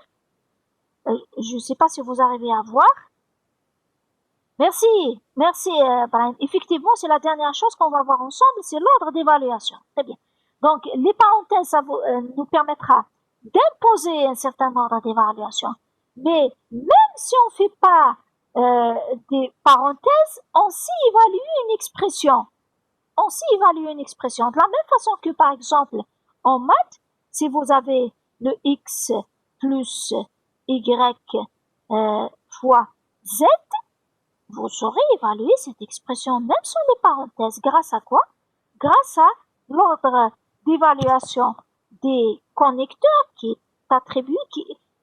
je sais pas si vous arrivez à voir. Merci, Brian. Effectivement, c'est la dernière chose qu'on va voir ensemble, c'est l'ordre d'évaluation. Très bien. Donc, les parenthèses, ça nous permettra d'imposer un certain ordre d'évaluation. Mais même si on fait pas des parenthèses, on s'y évalue une expression. On s'y évalue une expression. De la même façon que, par exemple, en maths, si vous avez le x plus y fois z, vous saurez évaluer cette expression même sans les parenthèses. Grâce à quoi? Grâce à l'ordre d'évaluation des connecteurs qui est attribué,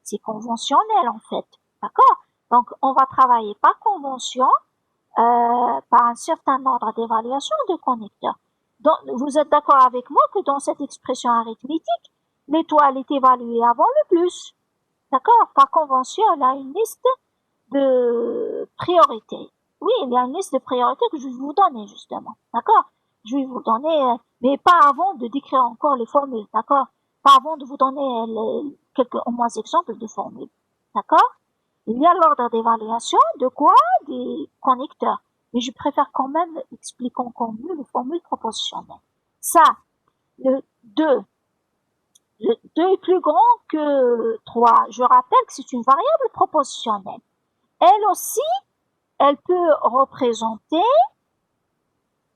c'est conventionnel en fait. D'accord? Donc, on va travailler par convention, par un certain ordre d'évaluation de connecteurs. Donc, vous êtes d'accord avec moi que dans cette expression arithmétique, l'étoile est évaluée avant le plus. D'accord? Par convention, elle a une liste de priorité. Oui, il y a une liste de priorités que je vais vous donner, justement. D'accord? Je vais vous donner, mais pas avant de décrire encore les formules. D'accord? Pas avant de vous donner quelques, au moins, exemples de formules. D'accord? Il y a l'ordre d'évaluation de quoi? Des connecteurs. Mais je préfère quand même expliquer encore mieux les formules propositionnelles. Ça, le 2. Le 2 est plus grand que 3. Je rappelle que c'est une variable propositionnelle. Elle aussi, elle peut représenter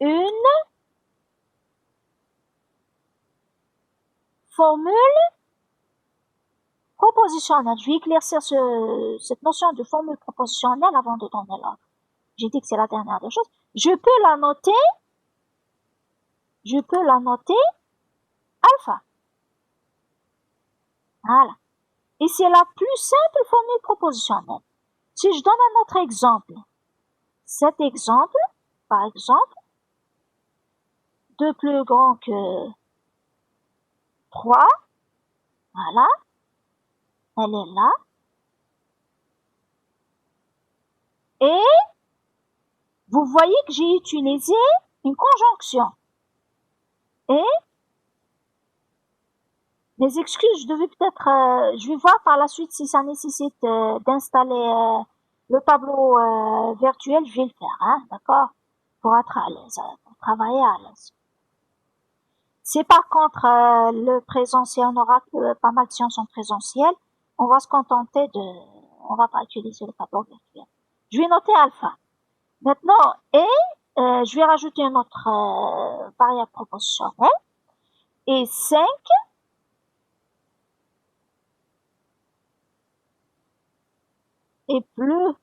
une formule propositionnelle. Je vais éclaircir cette notion de formule propositionnelle avant de donner l'ordre. J'ai dit que c'est la dernière des choses. Je peux la noter alpha. Voilà. Et c'est la plus simple formule propositionnelle. Si je donne un autre exemple, cet exemple, par exemple, 2 plus grand que 3, voilà, elle est là. Et vous voyez que j'ai utilisé une conjonction. Et mes excuses, je devais peut-être, je vais voir par la suite si ça nécessite d'installer le tableau virtuel, je vais le faire, hein, d'accord, pour être à l'aise, pour travailler à l'aise. Si par contre le présentiel, on aura pas mal de séances en présentiel, on va se contenter on va pas utiliser le tableau virtuel. Je vais noter alpha. Maintenant, je vais rajouter une autre variable propositionnelle. Et 5 est plus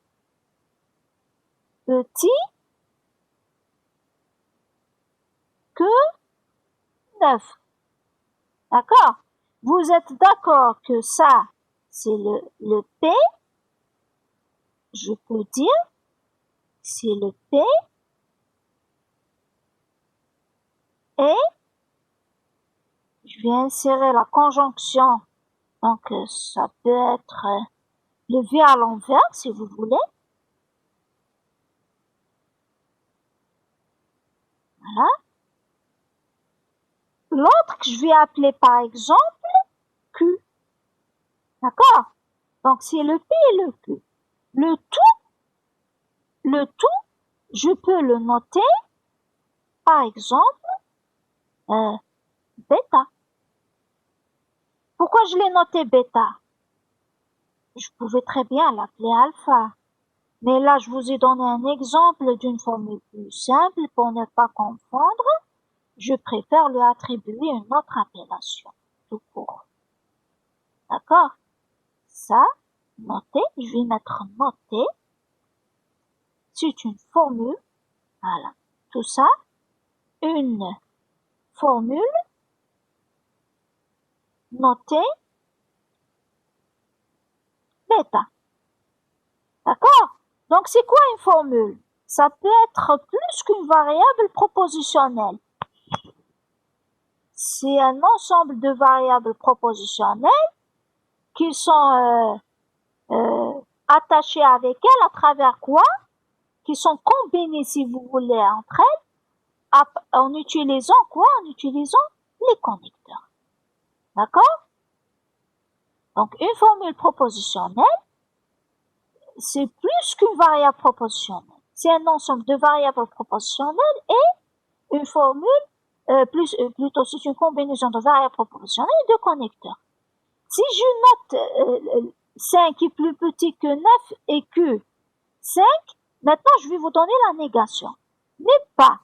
petit que 9. D'accord? Vous êtes d'accord que ça, c'est le P. Je peux dire, c'est le P. Et je vais insérer la conjonction. Donc, ça peut être le V à l'envers, si vous voulez. Voilà. L'autre que je vais appeler par exemple Q. D'accord? Donc, c'est le P et le Q. Le tout, je peux le noter, par exemple, bêta. Pourquoi je l'ai noté bêta? Je pouvais très bien l'appeler alpha. Mais là, je vous ai donné un exemple d'une formule plus simple pour ne pas confondre. Je préfère lui attribuer une autre appellation, tout court. D'accord? Ça, noter, je vais mettre noter. C'est une formule. Voilà. Tout ça, une formule notée bêta. D'accord? Donc, c'est quoi une formule? Ça peut être plus qu'une variable propositionnelle. C'est un ensemble de variables propositionnelles qui sont attachées avec elles à travers quoi? Qui sont combinées, si vous voulez, entre elles, en utilisant quoi? En utilisant les connecteurs. D'accord? Donc, une formule propositionnelle, c'est plus qu'une variable propositionnelle. C'est un ensemble de variables propositionnelles et une formule, plutôt c'est une combinaison de variables propositionnelles et de connecteurs. Si je note 5 est plus petit que 9 et que 5, maintenant je vais vous donner la négation. Mais pas.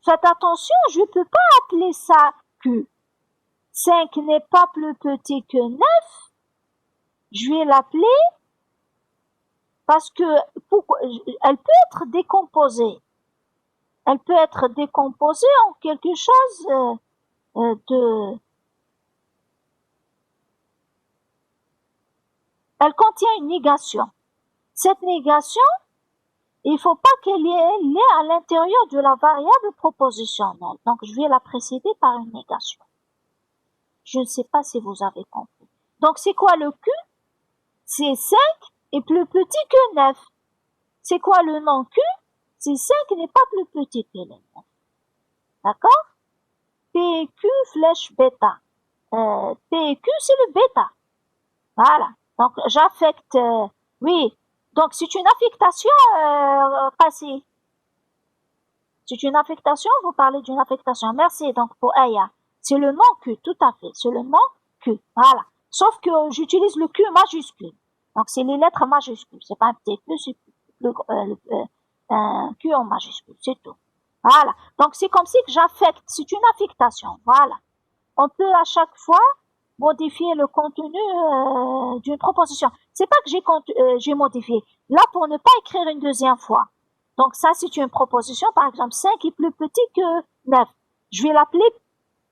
Faites attention, je ne peux pas appeler ça Q. 5 n'est pas plus petit que 9. Je vais l'appeler parce que elle peut être décomposée. Elle peut être décomposée en quelque chose de... Elle contient une négation. Cette négation, il faut pas qu'elle ait à l'intérieur de la variable propositionnelle. Donc, je vais la précéder par une négation. Je ne sais pas si vous avez compris. Donc, c'est quoi le Q? C'est 5 est plus petit que 9. C'est quoi le non Q? C'est 5 n'est pas plus petit que le 9. D'accord? PQ flèche bêta. PQ, c'est le bêta. Voilà. Donc, j'affecte, oui. Donc, c'est une affectation passée. C'est une affectation, vous parlez d'une affectation. Merci, donc, pour Aya. C'est le nom Q, tout à fait. C'est le nom Q. Voilà. Sauf que j'utilise le Q majuscule. Donc, c'est les lettres majuscules. C'est pas un petit Q, c'est un Q en majuscule. C'est tout. Voilà. Donc, c'est comme si que j'affecte. C'est une affectation. Voilà. On peut à chaque fois modifier le contenu d'une proposition. C'est pas que j'ai modifié. Là, pour ne pas écrire une deuxième fois. Donc ça, c'est une proposition. Par exemple, 5 est plus petit que 9. Je vais l'appeler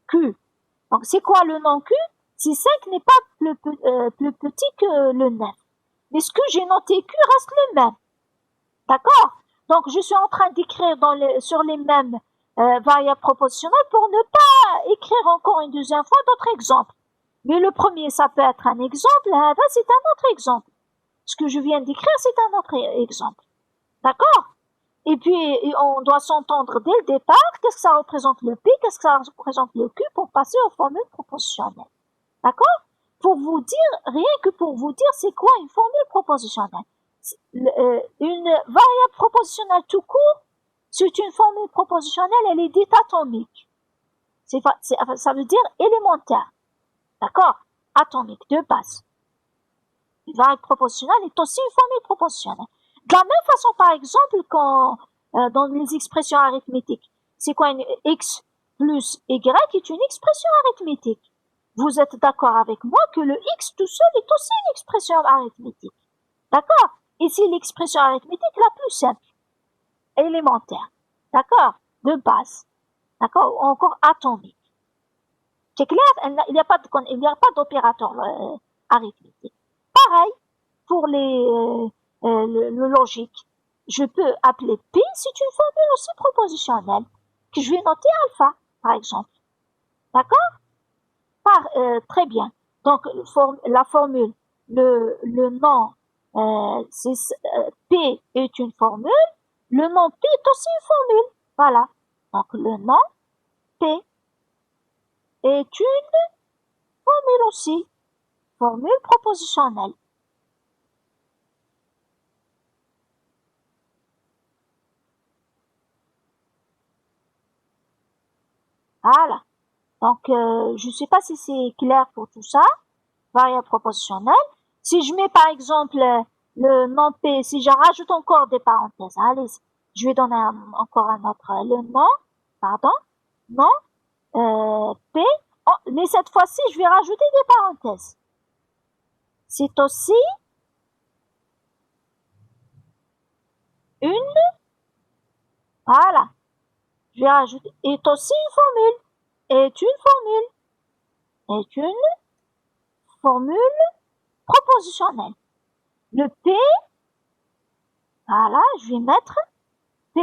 Q. Donc c'est quoi le nom Q? Si 5 n'est pas plus petit que le 9. Mais ce que j'ai noté Q reste le même. D'accord? Donc je suis en train d'écrire sur les mêmes variables propositionnelles pour ne pas écrire encore une deuxième fois d'autres exemples. Mais le premier, ça peut être un exemple, là, c'est un autre exemple. Ce que je viens d'écrire, c'est un autre exemple. D'accord? Et puis, on doit s'entendre dès le départ, qu'est-ce que ça représente le P, qu'est-ce que ça représente le Q pour passer aux formules propositionnelles. D'accord? Pour vous dire, rien que pour vous dire, c'est quoi une formule propositionnelle? Une variable propositionnelle tout court, c'est une formule propositionnelle, elle est dite atomique. Ça veut dire élémentaire. D'accord? Atomique, de base. Une variable propositionnelle est aussi une formule propositionnelle. De la même façon, par exemple, quand dans les expressions arithmétiques, c'est quoi une x plus y est une expression arithmétique. Vous êtes d'accord avec moi que le x tout seul est aussi une expression arithmétique. D'accord? Et c'est l'expression arithmétique la plus simple, élémentaire. D'accord? De base. D'accord? Ou encore atomique. C'est clair? Il n'y a pas d'opérateur arithmétique. Pareil pour le logique. Je peux appeler P, c'est une formule aussi propositionnelle que je vais noter alpha, par exemple. D'accord? Très bien. Donc la formule, le nom P est une formule. Le nom P est aussi une formule. Voilà. Donc le nom P est une formule aussi. Formule propositionnelle. Voilà. Donc, je ne sais pas si c'est clair pour tout ça. Variable propositionnelle. Si je mets par exemple le nom P, si je rajoute encore des parenthèses, allez, je vais donner encore un autre, le nom, pardon, nom, P, mais cette fois-ci, je vais rajouter des parenthèses. C'est aussi une, voilà, je vais rajouter, est aussi une formule, est une formule propositionnelle. Le P, voilà, je vais mettre P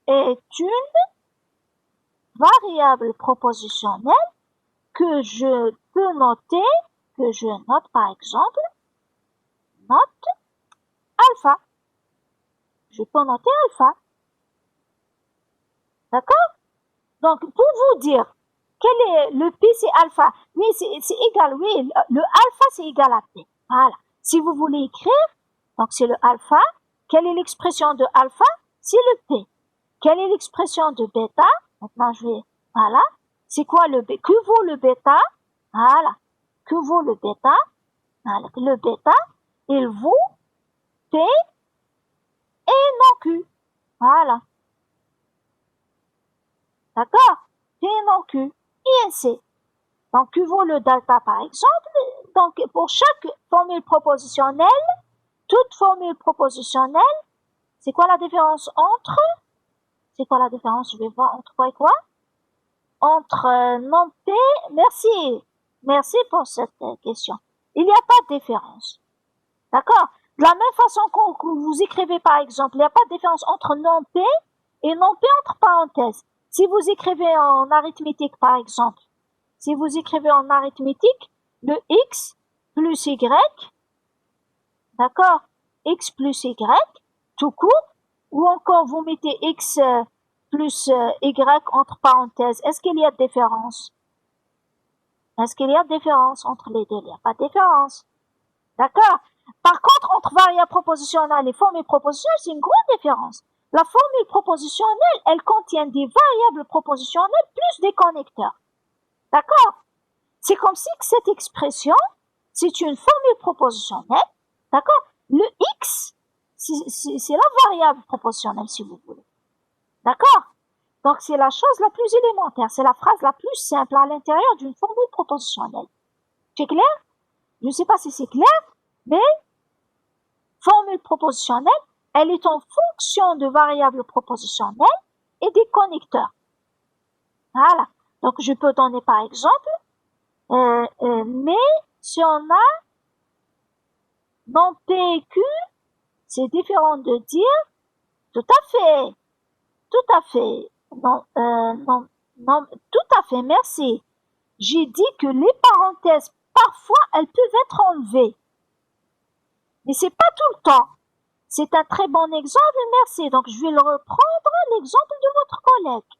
est une variable propositionnelle que je peux noter, que je note par exemple, note alpha. Je peux noter alpha. D'accord? Donc, pour vous dire, quel est le P, c'est alpha. Oui, c'est égal, oui, le alpha, c'est égal à P. Voilà. Si vous voulez écrire, donc c'est le alpha. Quelle est l'expression de alpha? C'est le P. Quelle est l'expression de bêta? Maintenant, je vais, voilà. C'est quoi le bêta? Que vaut le bêta? Voilà. Que vaut le bêta? Voilà. Le bêta, il vaut P et non Q. Voilà. D'accord? P et non Q. INC. Donc, que vaut le delta, par exemple? Donc, pour chaque formule propositionnelle, toute formule propositionnelle, c'est quoi la différence entre? C'est quoi la différence? Je vais voir entre quoi et quoi? Entre non P, merci pour cette question. Il n'y a pas de différence. D'accord? De la même façon que vous écrivez par exemple, il n'y a pas de différence entre non P et non P entre parenthèses. Si vous écrivez en arithmétique par exemple, si vous écrivez en arithmétique, le x plus y, d'accord? X plus y, tout court, ou encore vous mettez x plus y entre parenthèses. Est-ce qu'il y a de différence? Est-ce qu'il y a de différence entre les deux? Il n'y a pas de différence. D'accord? Par contre, entre variable propositionnelle et formule propositionnelle, c'est une grande différence. La formule propositionnelle, elle contient des variables propositionnelles plus des connecteurs. D'accord? C'est comme si cette expression, c'est une formule propositionnelle. D'accord? Le x, c'est la variable propositionnelle, si vous voulez. D'accord? Donc, c'est la chose la plus élémentaire. C'est la phrase la plus simple à l'intérieur d'une formule propositionnelle. C'est clair? Je ne sais pas si c'est clair, mais formule propositionnelle, elle est en fonction de variables propositionnelles et des connecteurs. Voilà. Donc, je peux donner par exemple, mais si on a non P et Q, c'est différent de dire tout à fait, non, tout à fait, merci. J'ai dit que les parenthèses, parfois, elles peuvent être enlevées. Mais c'est pas tout le temps. C'est un très bon exemple, merci. Donc, je vais le reprendre, l'exemple de votre collègue.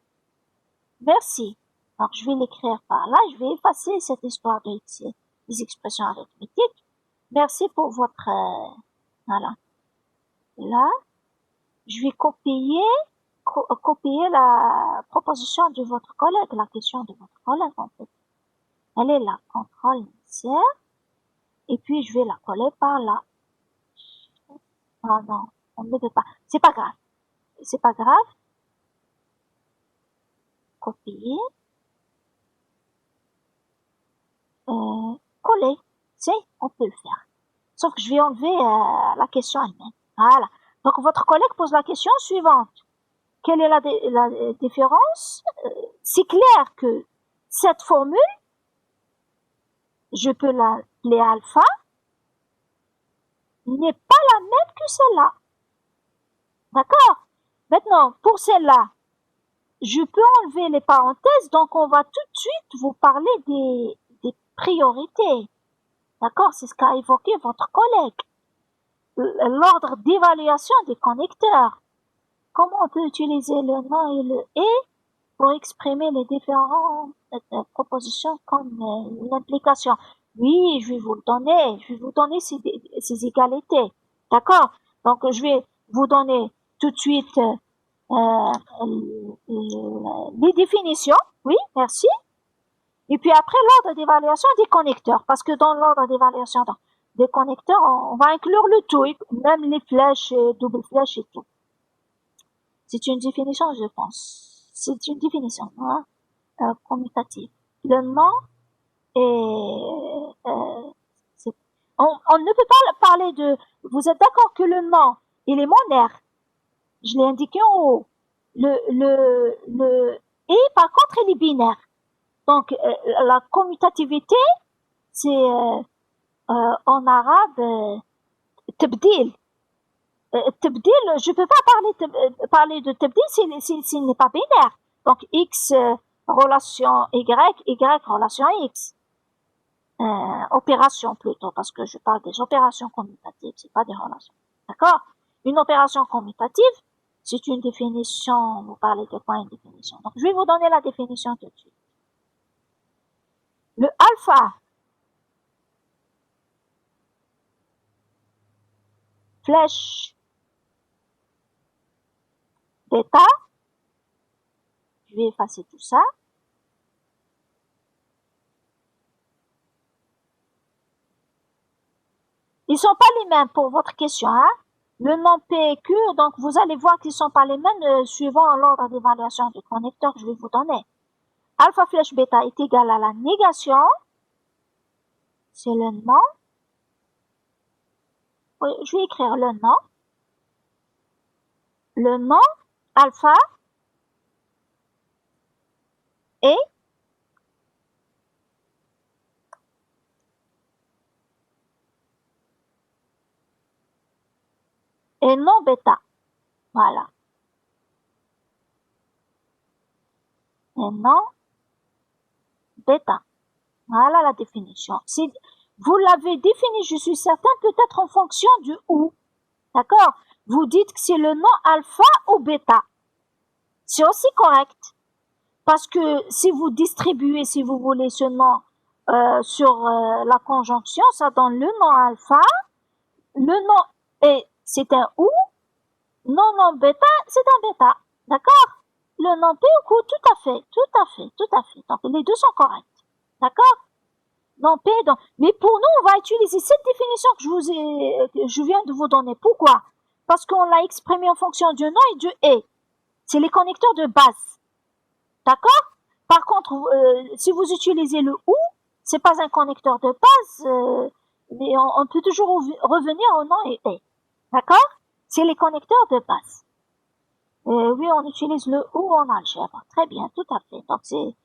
Merci. Donc, je vais l'écrire par là. Je vais effacer cette histoire de des expressions arithmétiques. Merci pour votre, voilà. Là, je vais copier la proposition de votre collègue, la question de votre collègue, en fait. Elle est là, contrôle initial. Et puis, je vais la coller par là. Non, on ne peut pas. C'est pas grave. C'est pas grave. Copier. Coller. C'est, on peut le faire. Sauf que je vais enlever la question elle-même. Voilà. Donc, votre collègue pose la question suivante. Quelle est la différence? C'est clair que cette formule, je peux l'appeler alpha, n'est pas la même que celle-là. D'accord? Maintenant, pour celle-là, je peux enlever les parenthèses, donc on va tout de suite vous parler des priorités. D'accord? C'est ce qu'a évoqué votre collègue. L'ordre d'évaluation des connecteurs. Comment on peut utiliser le non et le et pour exprimer les différentes propositions comme l'implication? Oui, je vais vous donner ces égalités. D'accord? Donc, je vais vous donner tout de suite les définitions, oui, merci. Et puis après, l'ordre d'évaluation des connecteurs, parce que dans l'ordre d'évaluation des connecteurs, on va inclure le tout, même les flèches, et double flèches et tout. C'est une définition, je pense. C'est une définition, hein, commutative. Le nom est, on ne peut pas parler de, vous êtes d'accord que le nom, il est monaire. Je l'ai indiqué en haut. Et par contre, il est binaire. Donc, la commutativité, c'est, en arabe, tabdil. Tabdil, je peux pas parler de tabdil s'il n'est pas binaire. Donc, X relation Y, Y relation X. Opération plutôt, parce que je parle des opérations commutatives, c'est pas des relations. D'accord? Une opération commutative, c'est une définition. Vous parlez de quoi une définition? Donc, je vais vous donner la définition tout de suite. Le alpha flèche bêta, je vais effacer tout ça. Ils sont pas les mêmes pour votre question, hein. Le nom P et Q, donc vous allez voir qu'ils sont pas les mêmes suivant l'ordre d'évaluation du connecteur que je vais vous donner. Alpha flèche bêta est égal à la négation. C'est le nom. Oui, je vais écrire le nom. Le nom alpha et non bêta. Voilà. Et non bêta. Voilà la définition. Si vous l'avez défini, je suis certain, peut-être en fonction du ou. D'accord? Vous dites que c'est le nom alpha ou bêta. C'est aussi correct. Parce que si vous distribuez, si vous voulez, ce nom sur la conjonction, ça donne le nom alpha, le nom est, c'est un ou, non bêta, c'est un bêta. D'accord? Le nom P ou Q, tout à fait. Donc les deux sont corrects. D'accord? Non P, donc, mais pour nous, on va utiliser cette définition que je viens de vous donner. Pourquoi? Parce qu'on l'a exprimé en fonction du nom et du et. C'est les connecteurs de base. D'accord? Par contre, si vous utilisez le ou, c'est pas un connecteur de base, mais on peut toujours revenir au nom et. D'accord? C'est les connecteurs de base. Oui, on utilise le ou en algèbre. Très bien, tout à fait. Donc il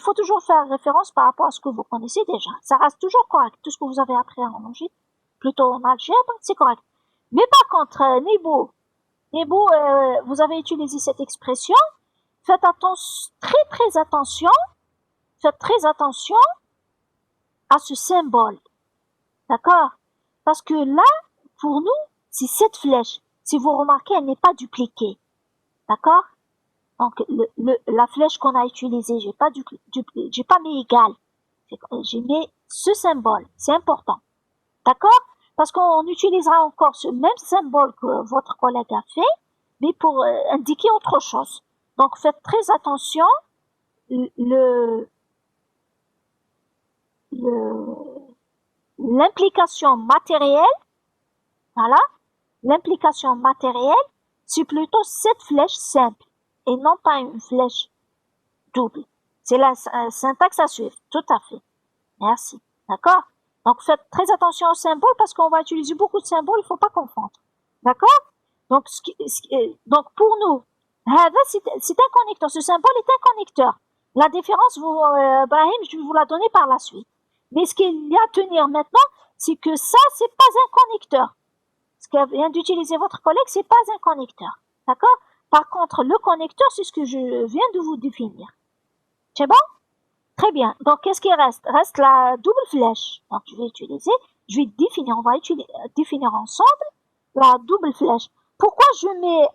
faut toujours faire référence par rapport à ce que vous connaissez déjà. Ça reste toujours correct. Tout ce que vous avez appris en logique, plutôt en algèbre, c'est correct. Mais par contre, Nebo, vous avez utilisé cette expression. Faites très attention à ce symbole. D'accord? Parce que là, pour nous, c'est cette flèche. Si vous remarquez, elle n'est pas dupliquée. D'accord? Donc, la flèche qu'on a utilisée, j'ai pas mis égal. J'ai mis ce symbole. C'est important. D'accord? Parce qu'on utilisera encore ce même symbole que votre collègue a fait, mais pour indiquer autre chose. Donc, faites très attention. L'implication matérielle, voilà, l'implication matérielle, c'est plutôt cette flèche simple et non pas une flèche double. C'est la syntaxe à suivre, tout à fait. Merci, d'accord? Donc faites très attention aux symboles parce qu'on va utiliser beaucoup de symboles, il faut pas confondre. D'accord? Donc, donc pour nous, c'est un connecteur, ce symbole est un connecteur. La différence, Brahim, je vais vous la donner par la suite. Mais ce qu'il y a à tenir maintenant, c'est que ça, c'est pas un connecteur. Ce que vient d'utiliser votre collègue, c'est pas un connecteur. D'accord? Par contre, le connecteur, c'est ce que je viens de vous définir. C'est bon? Très bien. Donc, qu'est-ce qui reste? Reste la double flèche. Donc, on va définir ensemble la double flèche. Pourquoi je mets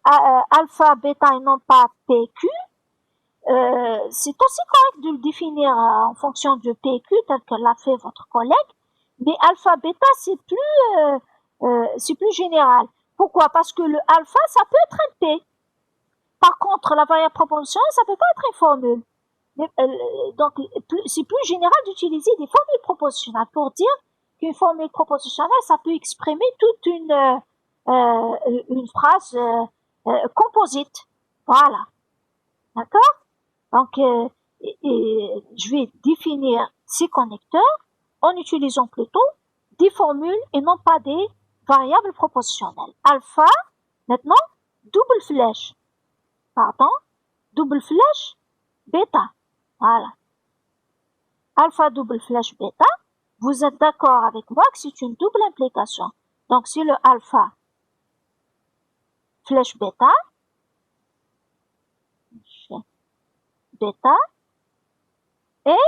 alpha, bêta et non pas PQ? C'est aussi correct de le définir en fonction de PQ tel que l'a fait votre collègue, mais alpha, bêta, c'est plus général. Pourquoi? Parce que le alpha, ça peut être un P. Par contre, la variable proportionnelle, ça peut pas être une formule. Donc, c'est plus général d'utiliser des formules proportionnelles pour dire qu'une formule proportionnelle, ça peut exprimer toute une phrase composite. Voilà. D'accord? Donc, je vais définir ces connecteurs en utilisant plutôt des formules et non pas des variables proportionnelles. Alpha, maintenant, double flèche. Pardon? Double flèche, bêta. Voilà. Alpha double flèche bêta. Vous êtes d'accord avec moi que c'est une double implication. Donc, c'est le alpha flèche bêta. Bêta. Et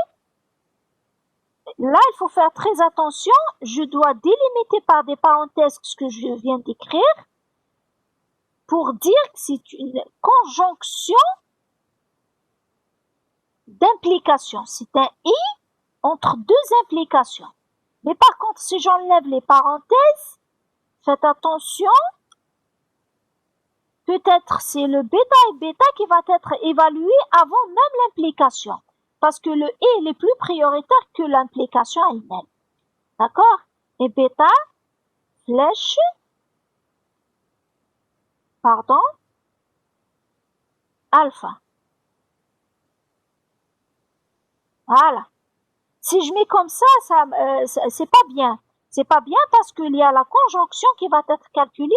là, il faut faire très attention. Je dois délimiter par des parenthèses ce que je viens d'écrire pour dire que c'est une conjonction d'implication. C'est un « et » entre deux implications. Mais par contre, si j'enlève les parenthèses, faites attention, peut-être c'est le bêta et bêta qui va être évalué avant même l'implication. Parce que le « et » est plus prioritaire que l'implication elle-même. D'accord? Et bêta, flèche, pardon, alpha. Voilà. Si je mets comme ça, c'est pas bien. C'est pas bien parce qu'il y a la conjonction qui va être calculée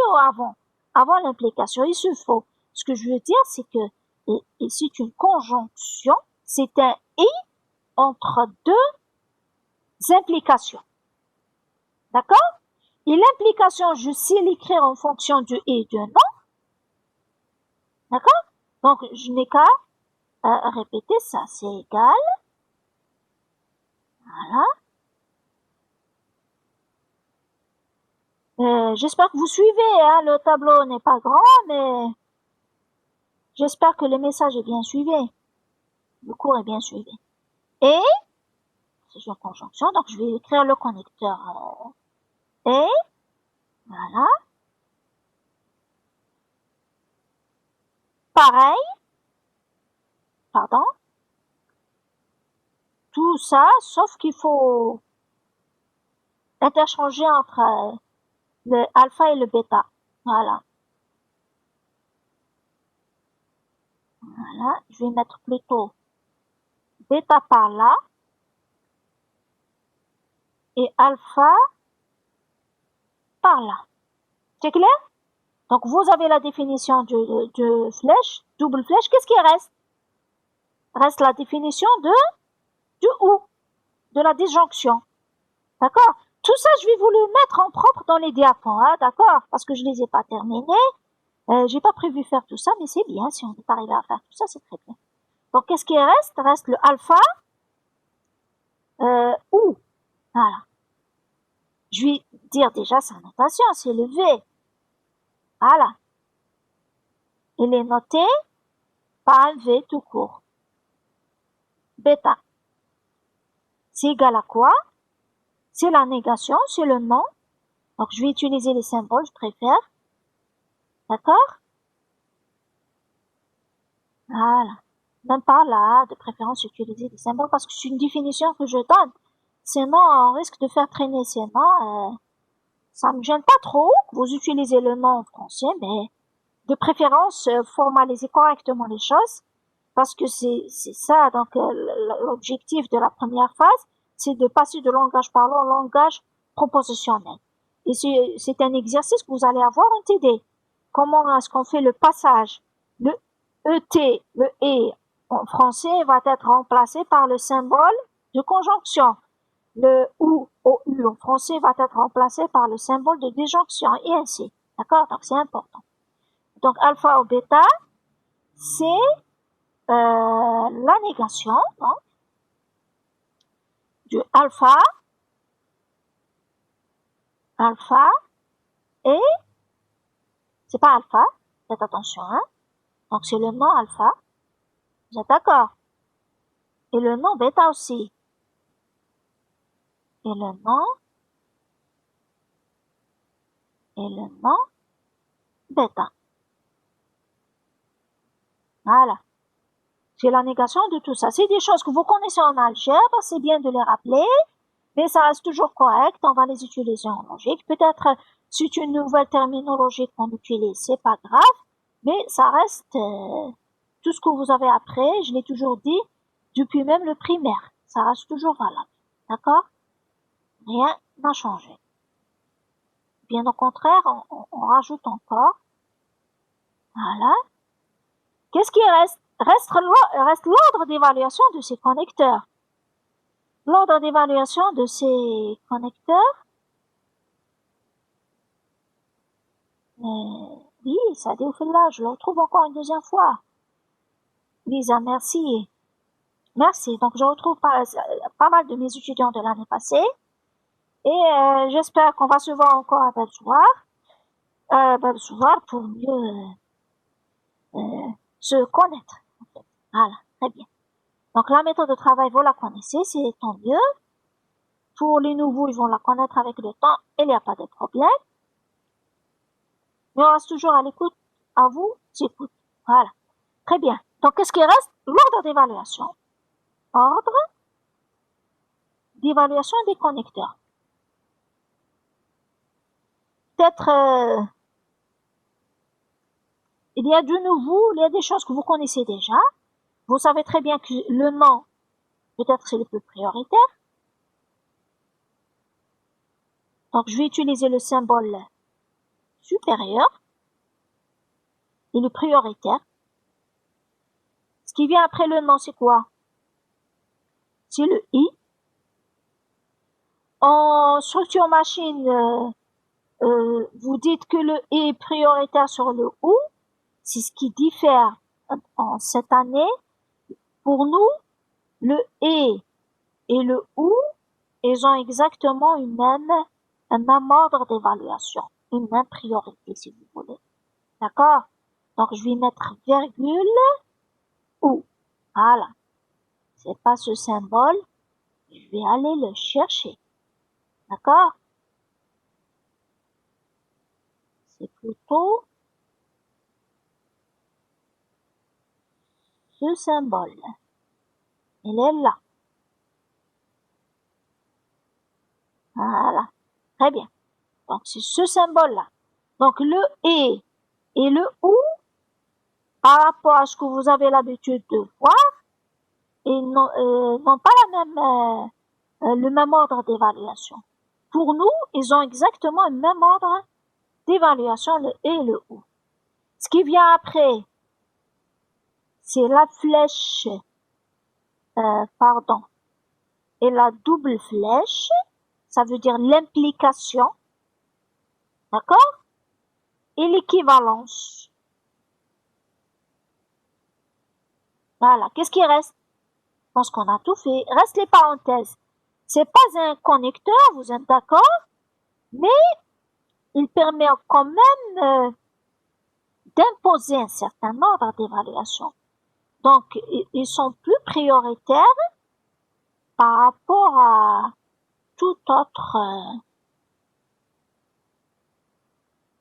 avant l'implication. Il se faut. Ce que je veux dire, c'est que, et c'est une conjonction, c'est un « et » entre deux implications. D'accord? Et l'implication, je sais l'écrire en fonction du « et » et du « non ». D'accord? Donc, je n'ai qu'à répéter ça. C'est égal. Voilà. J'espère que vous suivez, hein. Le tableau n'est pas grand, mais j'espère que le message est bien suivi. Le cours est bien suivi. Et, c'est une conjonction, donc je vais écrire le connecteur et, voilà. Pareil, pardon. Tout ça, sauf qu'il faut interchanger entre le alpha et le bêta. Voilà. Voilà, je vais mettre plutôt bêta par là et alpha par là. C'est clair? Donc vous avez la définition de flèche, double flèche. Qu'est-ce qui reste? Reste la définition du ou, de la disjonction. D'accord? Tout ça, je vais vous le mettre en propre dans les diapos, hein, d'accord? Parce que je les ai pas terminés. J'ai pas prévu faire tout ça, mais c'est bien. Si on est arrivé à faire tout ça, c'est très bien. Donc, qu'est-ce qui reste? Reste le alpha, ou. Voilà. Je vais dire déjà sa notation, c'est le V. Voilà. Il est noté par un V tout court. Bêta. C'est égal à quoi? C'est la négation, c'est le non. Donc, je vais utiliser les symboles, je préfère. D'accord? Voilà. Même pas là, de préférence, utiliser des symboles parce que c'est une définition que je donne. Sinon, on risque de faire traîner ces noms. Ça me gêne pas trop que vous utilisez le nom en français, mais de préférence, formalisez correctement les choses parce que c'est ça. Donc, l'objectif de la première phase, c'est de passer de langage parlant au langage propositionnel. Et c'est un exercice que vous allez avoir en TD. Comment est-ce qu'on fait le passage? Le ET, le E en français va être remplacé par le symbole de conjonction. Le OU en français va être remplacé par le symbole de disjonction et ainsi. D'accord? Donc c'est important. Donc alpha ou bêta, c'est la négation donc, du alpha et c'est pas alpha, faites attention, hein. Donc c'est le nom alpha. Vous êtes d'accord? Et le nom bêta aussi. Et le nom bêta. Voilà. C'est la négation de tout ça. C'est des choses que vous connaissez en algèbre, c'est bien de les rappeler, mais ça reste toujours correct, on va les utiliser en logique. Peut-être c'est une nouvelle terminologie qu'on utilise, c'est pas grave, mais ça reste tout ce que vous avez appris, je l'ai toujours dit, depuis même le primaire. Ça reste toujours valable. D'accord? Rien n'a changé. Bien au contraire, on rajoute encore. Voilà. Qu'est-ce qui reste? Reste l'ordre d'évaluation de ces connecteurs. L'ordre d'évaluation de ces connecteurs, oui, ça dit là, je le retrouve encore une deuxième fois. Lisa, merci. Merci. Donc, je retrouve pas mal de mes étudiants de l'année passée. Et j'espère qu'on va se voir encore à Babsoir pour mieux se connaître. En fait. Voilà, très bien. Donc, la méthode de travail, vous la connaissez, c'est tant mieux. Pour les nouveaux, ils vont la connaître avec le temps, il n'y a pas de problème. Mais on reste toujours à l'écoute. À vous, j'écoute. Voilà. Très bien. Donc, qu'est-ce qui reste? L'ordre d'évaluation. Ordre d'évaluation des connecteurs. Peut-être, il y a du nouveau, il y a des choses que vous connaissez déjà. Vous savez très bien que le nom, peut-être c'est le plus prioritaire. Donc, je vais utiliser le symbole supérieur et le prioritaire. Ce qui vient après le nom, c'est quoi? C'est le I. En structure machine, vous dites que le I est prioritaire sur le OU. C'est ce qui diffère en cette année. Pour nous, le E et le OU, ils ont exactement un même ordre d'évaluation, une même priorité, si vous voulez. D'accord? Donc, je vais mettre virgule OU. Voilà. C'est pas ce symbole. Je vais aller le chercher. D'accord? C'est plutôt ce symbole. Il est là. Voilà. Très bien. Donc, c'est ce symbole-là. Donc, le E et le OU, par rapport à ce que vous avez l'habitude de voir, ils n'ont pas le même ordre d'évaluation. Pour nous, ils ont exactement le même ordre d'évaluation, le E et le OU. Ce qui vient après, c'est la flèche, et la double flèche, ça veut dire l'implication, d'accord? Et l'équivalence. Voilà. Qu'est-ce qui reste? Je pense qu'on a tout fait. Reste les parenthèses. C'est pas un connecteur, vous êtes d'accord? Mais il permet quand même d'imposer un certain ordre d'évaluation. Donc, ils sont plus prioritaires par rapport à tout autre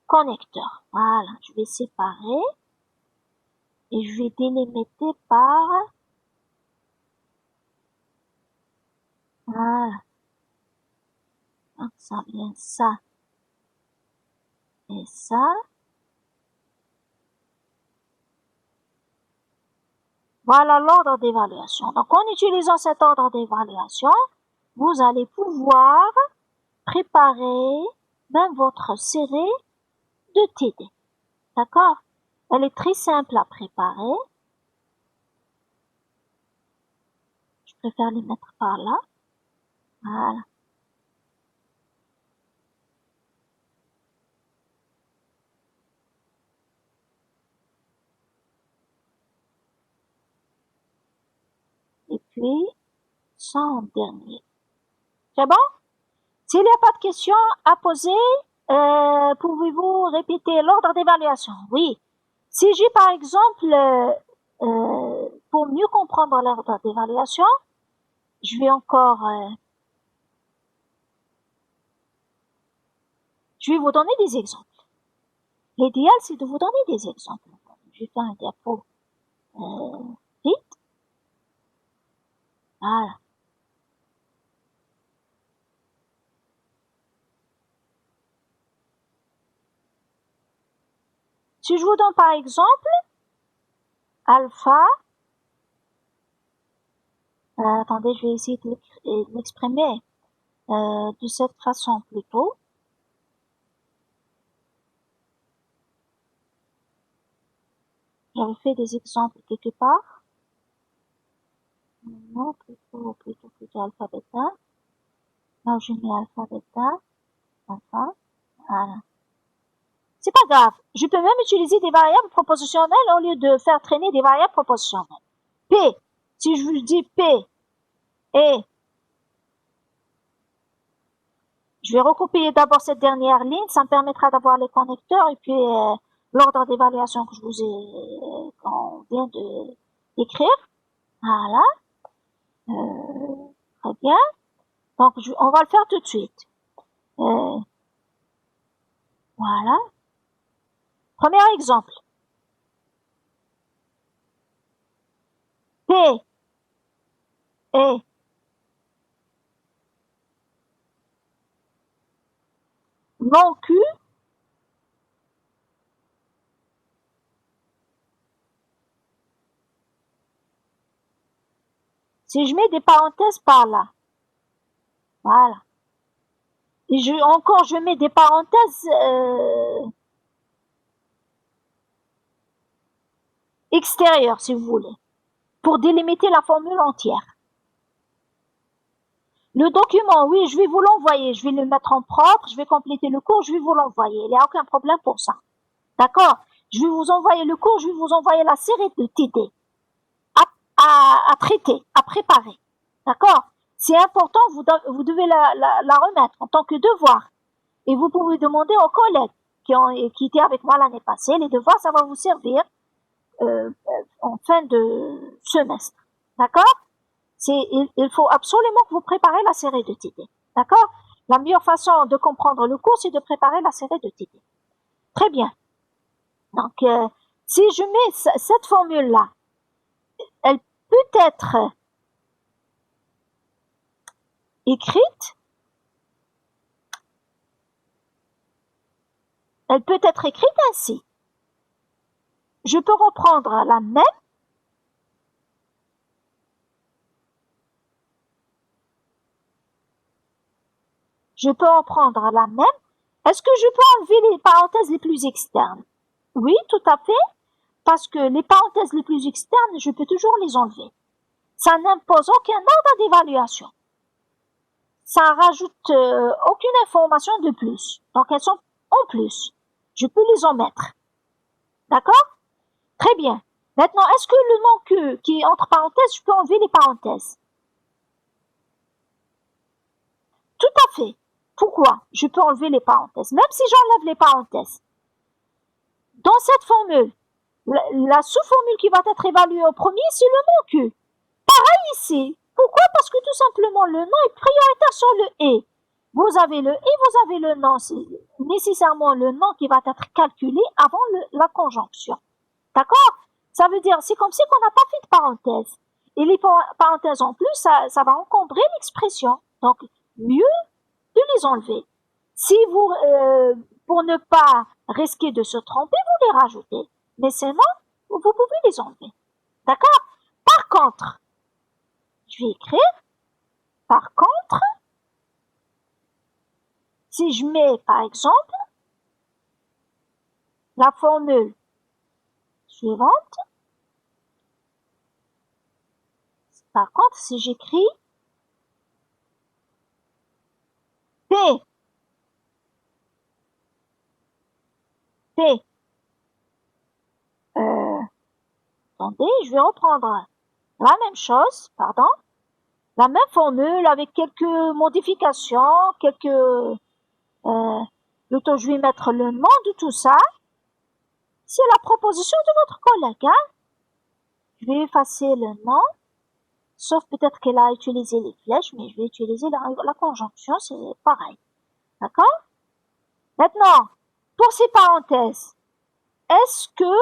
connecteur. Voilà, je vais séparer et je vais délimiter par... Voilà. Donc, ça vient ça et ça. Voilà l'ordre d'évaluation. Donc, en utilisant cet ordre d'évaluation, vous allez pouvoir préparer même votre série de TD. D'accord? Elle est très simple à préparer. Je préfère les mettre par là. Voilà. Et puis, ça en dernier. C'est bon? S'il n'y a pas de questions à poser, pouvez-vous répéter l'ordre d'évaluation? Oui. Si j'ai par exemple, pour mieux comprendre l'ordre d'évaluation, je vais encore, je vais vous donner des exemples. L'idéal, c'est de vous donner des exemples. Je vais faire un diapo Vite. Voilà. Si je vous donne par exemple alpha, attendez, je vais essayer de l'exprimer de cette façon plutôt. J'avais fait des exemples quelque part. Non, plutôt alpha bêta. Là, je mets alpha bêta, alpha, voilà. C'est pas grave. Je peux même utiliser des variables propositionnelles au lieu de faire traîner des variables propositionnelles. P, si je vous dis P et je vais recopier d'abord cette dernière ligne, ça me permettra d'avoir les connecteurs et puis l'ordre d'évaluation que je vous ai qu'on vient de d'écrire. Voilà. Très bien. Donc on va le faire tout de suite. Voilà. Premier exemple. P et non Q si je mets des parenthèses par là. Voilà. Et je mets des parenthèses extérieures, si vous voulez, pour délimiter la formule entière. Le document, oui, je vais vous l'envoyer. Je vais le mettre en propre, je vais compléter le cours, je vais vous l'envoyer. Il n'y a aucun problème pour ça. D'accord? Je vais vous envoyer le cours, je vais vous envoyer la série de TD à traiter, à préparer. D'accord? C'est important, vous devez la remettre en tant que devoir. Et vous pouvez demander aux collègues qui étaient avec moi l'année passée, les devoirs, ça va vous servir en fin de semestre. D'accord? Il faut absolument que vous préparez la série de TD. D'accord? La meilleure façon de comprendre le cours, c'est de préparer la série de TD. Très bien. Donc, si je mets cette formule-là, elle peut être écrite, ainsi. Je peux reprendre la même. Je peux en prendre la même. Est-ce que je peux enlever les parenthèses les plus externes? Oui, tout à fait, parce que les parenthèses les plus externes, je peux toujours les enlever. Ça n'impose aucun ordre d'évaluation. Ça rajoute aucune information de plus. Donc elles sont en plus. Je peux les omettre. D'accord? Très bien. Maintenant, est-ce que le nom que qui est entre parenthèses, je peux enlever les parenthèses? Tout à fait. Pourquoi? Je peux enlever les parenthèses. Même si j'enlève les parenthèses. Dans cette formule, la sous-formule qui va être évaluée au premier, c'est le nom Q. Pareil ici. Pourquoi? Parce que tout simplement, le nom est prioritaire sur le et. Vous avez le et, vous avez le nom. C'est nécessairement le nom qui va être calculé avant la conjonction. D'accord? Ça veut dire, c'est comme si qu'on n'a pas fait de parenthèse. Et les parenthèses en plus, ça va encombrer l'expression. Donc, mieux de les enlever. Si vous, pour ne pas risquer de se tromper, vous les rajoutez. Mais sinon, vous pouvez les enlever. D'accord? Par contre, je vais écrire, par contre, si je mets, par exemple, la formule suivante, par contre, si j'écris P, attendez, je vais reprendre la même chose, pardon, la même formule avec quelques modifications, plutôt je vais mettre le nom de tout ça. C'est la proposition de votre collègue, hein. Je vais effacer le nom, sauf peut-être qu'elle a utilisé les flèches, mais je vais utiliser la conjonction, c'est pareil. D'accord? Maintenant, pour ces parenthèses, est-ce que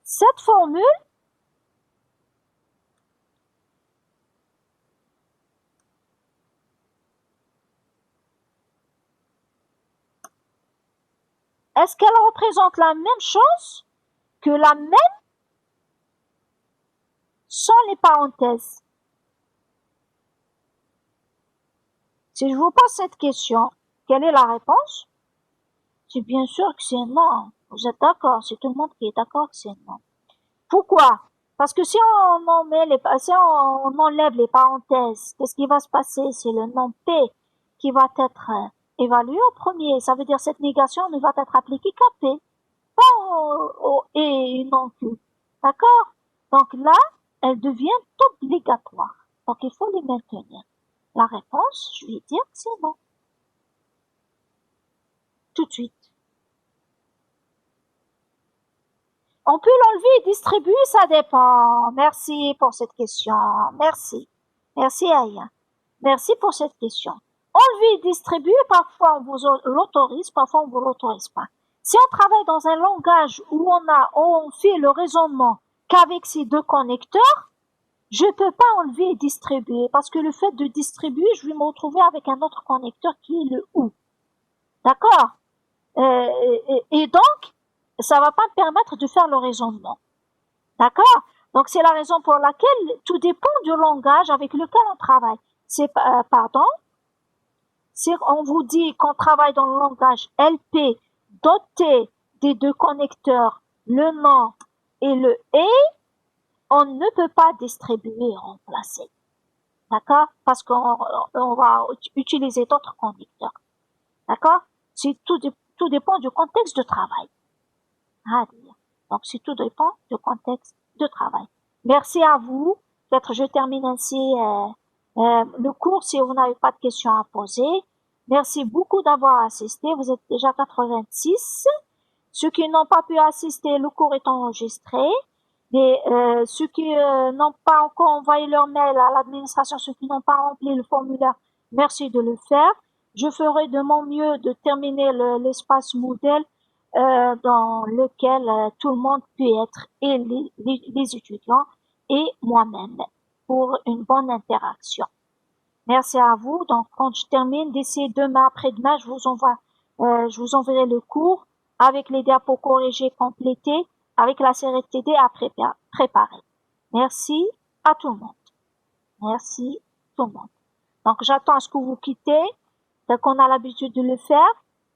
cette formule, est-ce qu'elle représente la même chose que la même sans les parenthèses? Si je vous pose cette question, quelle est la réponse? C'est bien sûr que c'est non. Vous êtes d'accord? C'est tout le monde qui est d'accord que c'est non. Pourquoi? Parce que si on enlève les parenthèses, qu'est-ce qui va se passer? C'est le nom P qui va être évalué au premier. Ça veut dire cette négation ne va être appliquée qu'à P, pas au et non Q. D'accord? Donc là, elle devient obligatoire. Donc il faut les maintenir. La réponse, je vais dire que c'est non. Tout de suite. On peut l'enlever et distribuer, ça dépend. Merci pour cette question. Merci. Merci Aya. Merci pour cette question. Enlever et distribuer, parfois on vous l'autorise, parfois on vous l'autorise pas. Si on travaille dans un langage où on fait le raisonnement qu'avec ces deux connecteurs, je peux pas enlever et distribuer parce que le fait de distribuer, je vais me retrouver avec un autre connecteur qui est le OU. D'accord? Et donc, ça va pas me permettre de faire le raisonnement. D'accord? Donc, c'est la raison pour laquelle tout dépend du langage avec lequel on travaille. Si on vous dit qu'on travaille dans le langage LP doté des deux connecteurs, le non et le et, on ne peut pas distribuer et remplacer. D'accord? Parce qu'on va utiliser d'autres connecteurs. D'accord? Tout dépend du contexte de travail. Donc, tout dépend du contexte de travail. Merci à vous. Peut-être je termine ainsi le cours si vous n'avez pas de questions à poser. Merci beaucoup d'avoir assisté. Vous êtes déjà 86. Ceux qui n'ont pas pu assister, le cours est enregistré. Et ceux qui n'ont pas encore envoyé leur mail à l'administration, ceux qui n'ont pas rempli le formulaire, merci de le faire. Je ferai de mon mieux de terminer l'espace Moodle dans lequel tout le monde peut être, et les étudiants et moi-même, pour une bonne interaction. Merci à vous. Donc, quand je termine, d'ici demain, après-demain, je vous enverrai le cours avec les diapos corrigés, complétés, avec la série TD à préparer. Merci à tout le monde. Merci tout le monde. Donc, j'attends à ce que vous quittez, tel qu'on a l'habitude de le faire,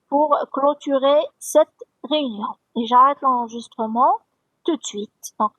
pour clôturer cette réunion. Et j'arrête l'enregistrement tout de suite. Donc,